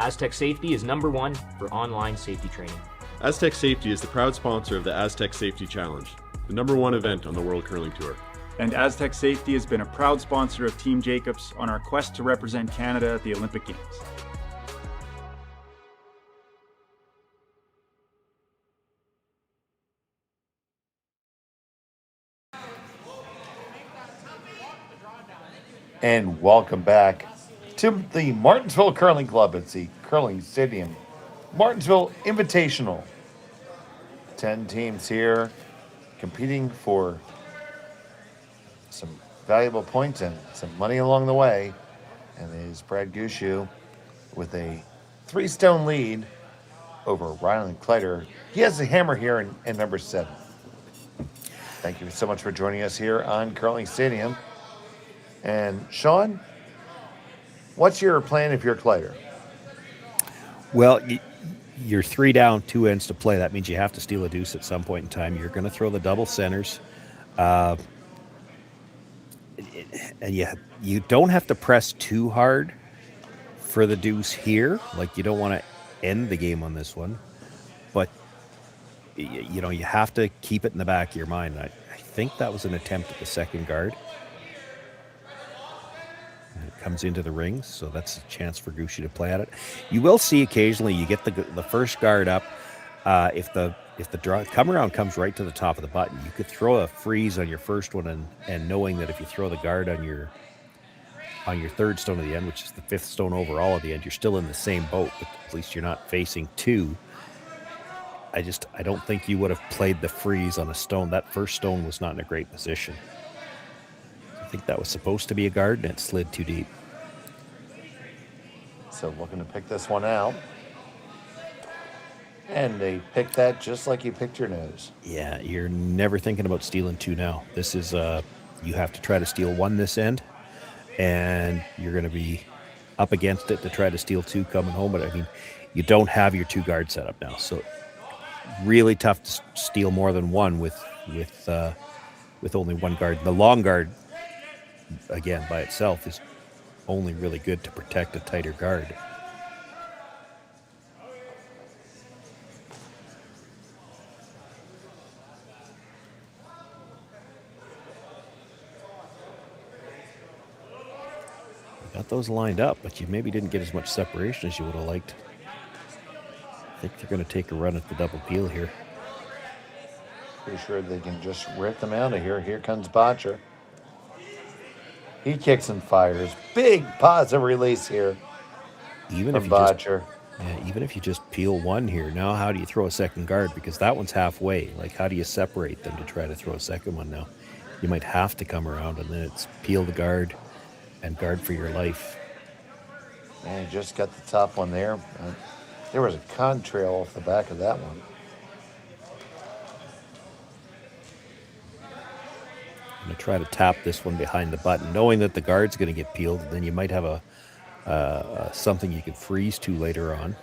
Aztec Safety is #1 for online safety training. Aztec Safety is the proud sponsor of the Aztec Safety Challenge, the #1 event on the World Curling Tour. And Aztec Safety has been a proud sponsor of Team Jacobs on our quest to represent Canada at the Olympic Games. And welcome back to the Martensville Curling Club. It's the Curling Stadium Martensville Invitational. 10 teams here competing for some valuable points and some money along the way. And there's Brad Gushue with a 3-stone lead over Rylan Kleiter. He has the hammer here in number 7. Thank you so much for joining us here on Curling Stadium. And Sean, what's your plan if you're Kleiter? Well, you're 3 down, 2 ends to play. That means you have to steal a deuce at some point in time. You're going to throw the double centers. And you don't have to press too hard for the deuce here. Like, you don't want to end the game on this one. But, you have to keep it in the back of your mind. I think that was an attempt at the second guard. It comes into the rings, so that's a chance for Gushue to play at it. You will see occasionally you get the first guard up. If the come around comes right to the top of the button, you could throw a freeze on your first one, and knowing that if you throw the guard on your 3rd stone at the end, which is the 5th stone overall at the end, you're still in the same boat, but at least you're not facing 2. I don't think you would have played the freeze on a stone. That first stone was not in a great position. I think that was supposed to be a guard, and it slid too deep. So looking to pick this one out. And they picked that just like you picked your nose. Yeah, you're never thinking about stealing 2 now. This is, you have to try to steal 1 this end, and you're going to be up against it to try to steal 2 coming home. But, I mean, you don't have your 2 guard set up now. So really tough to steal more than 1 with only 1 guard. The long guard, again, by itself is only really good to protect a tighter guard. Got those lined up, but you maybe didn't get as much separation as you would have liked. I think they're going to take a run at the double peel here. Pretty sure they can just rip them out of here. Here comes Botcher. He kicks and fires. Big positive release here Even from if you Botcher. even if you just peel 1 here, now how do you throw a second guard? Because that one's halfway. Like, how do you separate them to try to throw a second one now? You might have to come around, and then it's peel the guard and guard for your life. And he just got the top one there. There was a contrail off the back of that one. I'm going to try to tap this one behind the button, knowing that the guard's going to get peeled, and then you might have something you could freeze to later on.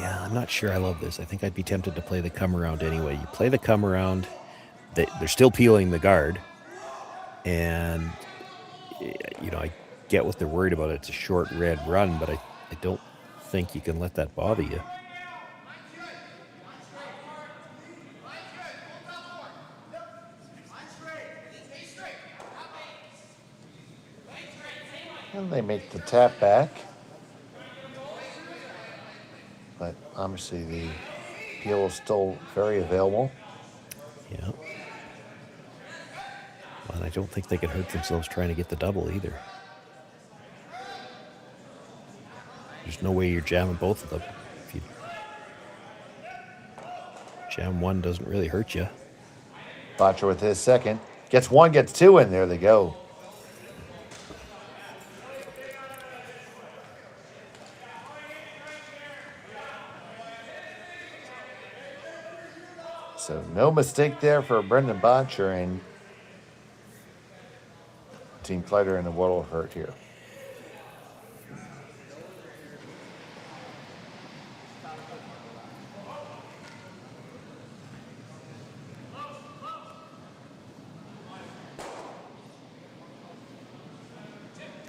I'm not sure I love this. I think I'd be tempted to play the come around anyway. You play the come around, they're still peeling the guard, and I get what they're worried about. It's a short red run, but I don't think you can let that bother you. And they make the tap back. But obviously the peel is still very available. Yeah. Well, and I don't think they could hurt themselves trying to get the double either. There's no way you're jamming both of them. If you jam 1, doesn't really hurt you. Botcher with his second. Gets 1, gets 2 in. There they go. So no mistake there for Brendan Botcher, and Team Kleiter in the world of hurt here.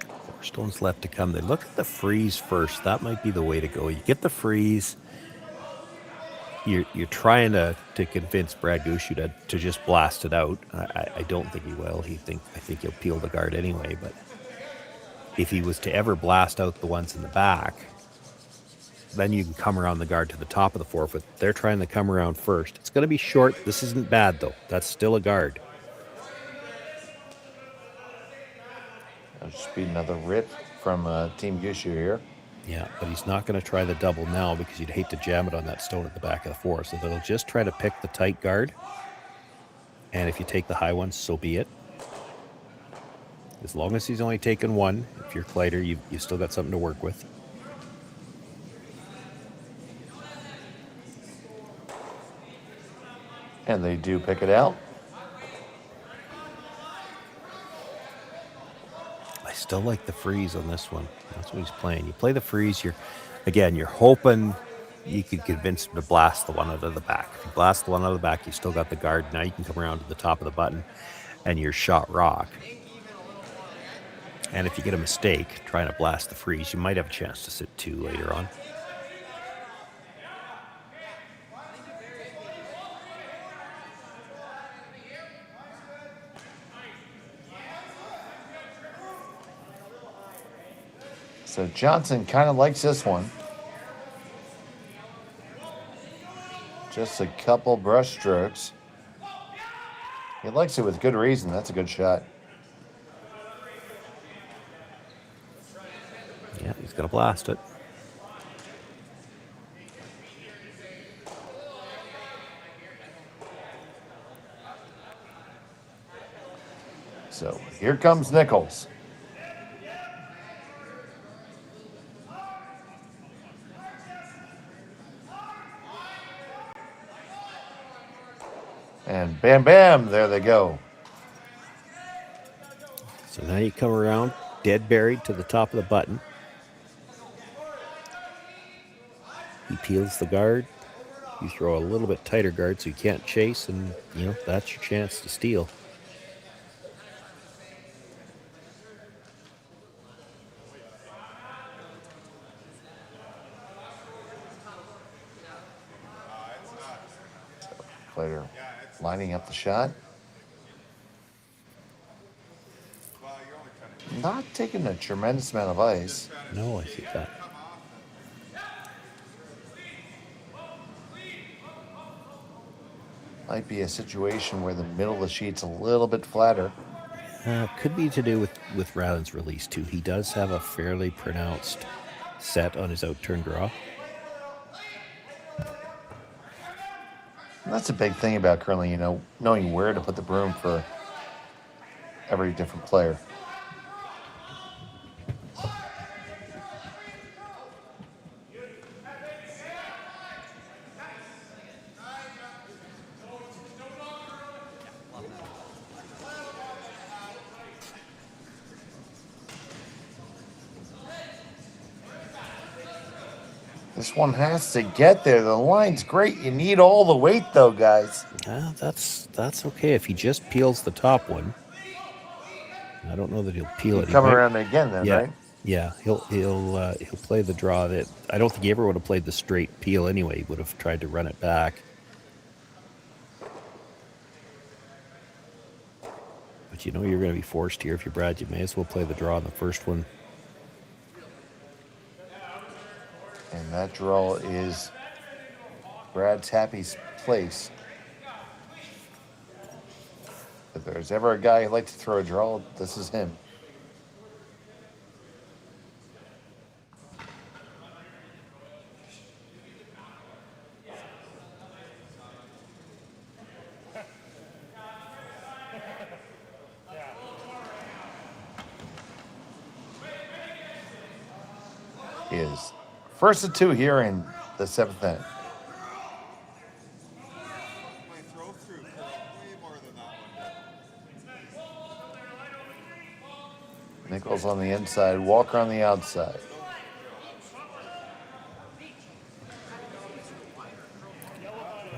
Four stones left to come. They look at the freeze first. That might be the way to go. You get the freeze. You're trying to convince Brad Gushue to just blast it out. I don't think he will. I think he'll peel the guard anyway. But if he was to ever blast out the ones in the back, then you can come around the guard to the top of the 4 foot. They're trying to come around first. It's going to be short. This isn't bad though. That's still a guard. That'll just be another rip from Team Gushue here. Yeah, but he's not going to try the double now because you'd hate to jam it on that stone at the back of the 4. So they'll just try to pick the tight guard. And if you take the high one, so be it. As long as he's only taken one, if you're Kleiter, you've still got something to work with. And they do pick it out. I still like the freeze on this one. That's what he's playing. You play the freeze, you're hoping you could convince him to blast the one out of the back. If you blast the one out of the back, you still got the guard. Now you can come around to the top of the button and you're shot rock. And if you get a mistake trying to blast the freeze, you might have a chance to sit 2 later on. So Johnson kind of likes this one. Just a couple brush strokes. He likes it with good reason. That's a good shot. Yeah, he's going to blast it. So here comes Nichols. And bam, bam, there they go. So now you come around, dead buried to the top of the button. He peels the guard. You throw a little bit tighter guard so you can't chase, and that's your chance to steal. Kleiter lining up the shot. Not taking a tremendous amount of ice. No, I see that. Might be a situation where the middle of the sheet's a little bit flatter. Could be to do with Rylan's release too. He does have a fairly pronounced set on his out-turn draw. And that's a big thing about curling, knowing where to put the broom for every different player. This one has to get there. The line's great. You need all the weight, though, guys. That's okay if he just peels the top one. I don't know that he'll peel it. Come around again, then, yeah, right? Yeah, he'll play the draw. That I don't think he ever would have played the straight peel anyway. He would have tried to run it back. But you're going to be forced here. If you're Brad, you may as well play the draw on the first one. And that draw is Brad's happy place. If there's ever a guy who likes to throw a draw, this is him. Is first of 2 here in the 7th inning. Nichols on the inside, Walker on the outside.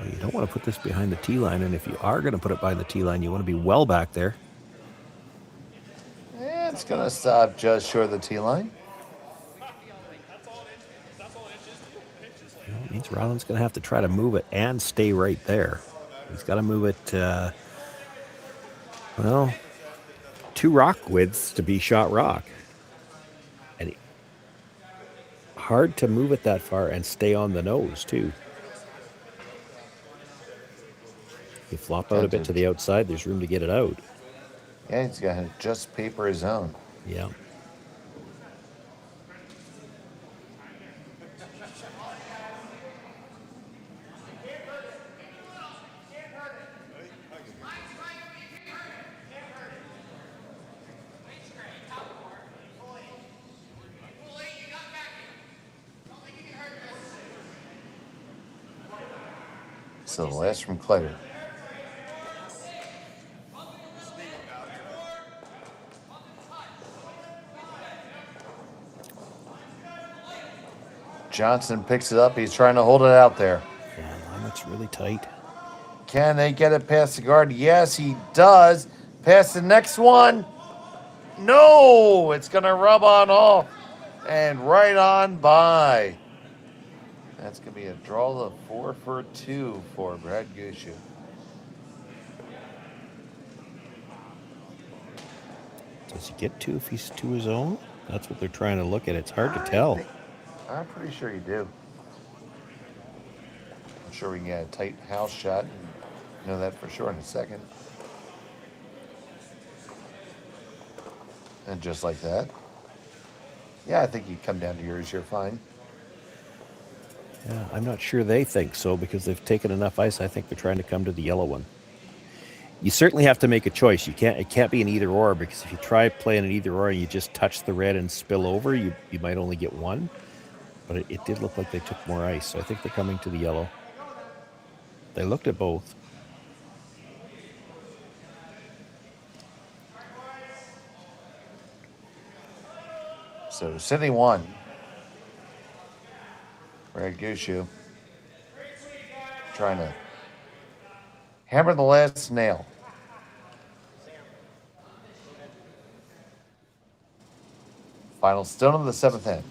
You don't want to put this behind the tee line, and if you are going to put it behind the tee line, you want to be well back there. It's going to stop just short of the tee line. It means Rylan's going to have to try to move it and stay right there. He's got to move it, well, 2 rock widths to be shot rock. And hard to move it that far and stay on the nose, too. You flop out a bit to the outside, there's room to get it out. Yeah, he's got to just paper his own. Yeah. So the last from Kleiter. Johnson picks it up. He's trying to hold it out there. Yeah, that's really tight. Can they get it past the guard? Yes, he does. Past the next one. No, it's going to rub on off and right on by. That's going to be a draw of 4 for 2 for Brad Gushue. Does he get 2 if he's to his own? That's what they're trying to look at. It's hard to tell. I'm pretty sure you do. I'm sure we can get a tight house shot and know that for sure in a second. And just like that. Yeah, I think you come down to yours, you're fine. Yeah, I'm not sure they think so because they've taken enough ice. I think they're trying to come to the yellow one. You certainly have to make a choice. It can't be an either or, because if you try playing an either or and you just touch the red and spill over, you might only get one. But it did look like they took more ice, so I think they're coming to the yellow. They looked at both. So Sydney won. Brad Gushue trying to hammer the last nail. Final stone of the 7th end.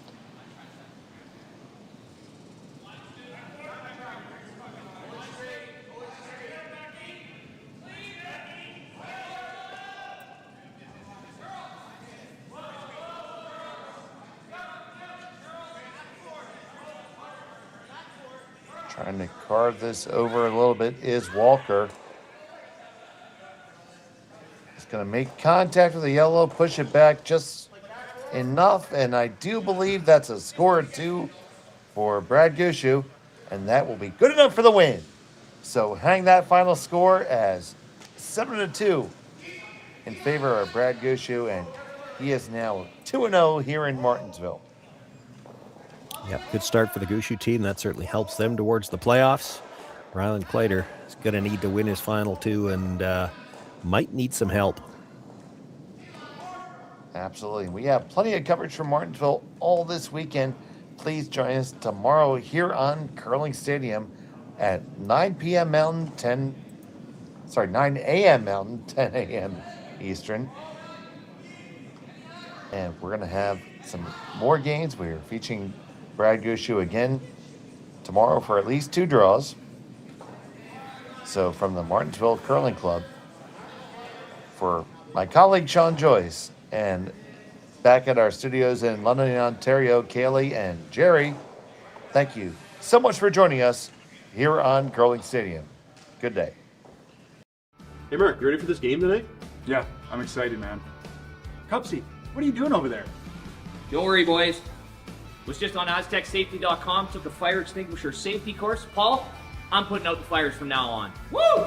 Trying to carve this over a little bit is Walker. He's going to make contact with the yellow, push it back just enough, and I do believe that's a score 2 for Brad Gushue, and that will be good enough for the win. So hang that final score as 7-2 in favor of Brad Gushue, and he is now 2-0 here in Martensville. Yep, good start for the Gushue team. That certainly helps them towards the playoffs. Rylan Kleiter is going to need to win his final 2 and might need some help. Absolutely. We have plenty of coverage from Martensville all this weekend. Please join us tomorrow here on Curling Stadium at 9 p.m. Mountain, 9 a.m. Mountain, 10 a.m. Eastern. And we're going to have some more games. We're featuring Brad Gushue again tomorrow for at least 2 draws. So from the Martensville Curling Club, for my colleague Sean Joyce, and back at our studios in London, Ontario, Kaylee and Jerry, thank you so much for joining us here on Curling Stadium. Good day. Hey Mark, you ready for this game tonight? Yeah, I'm excited, man. Cupsy, what are you doing over there? Don't worry, boys. Was just on AztecSafety.com, took a fire extinguisher safety course. Paul, I'm putting out the fires from now on. Woo!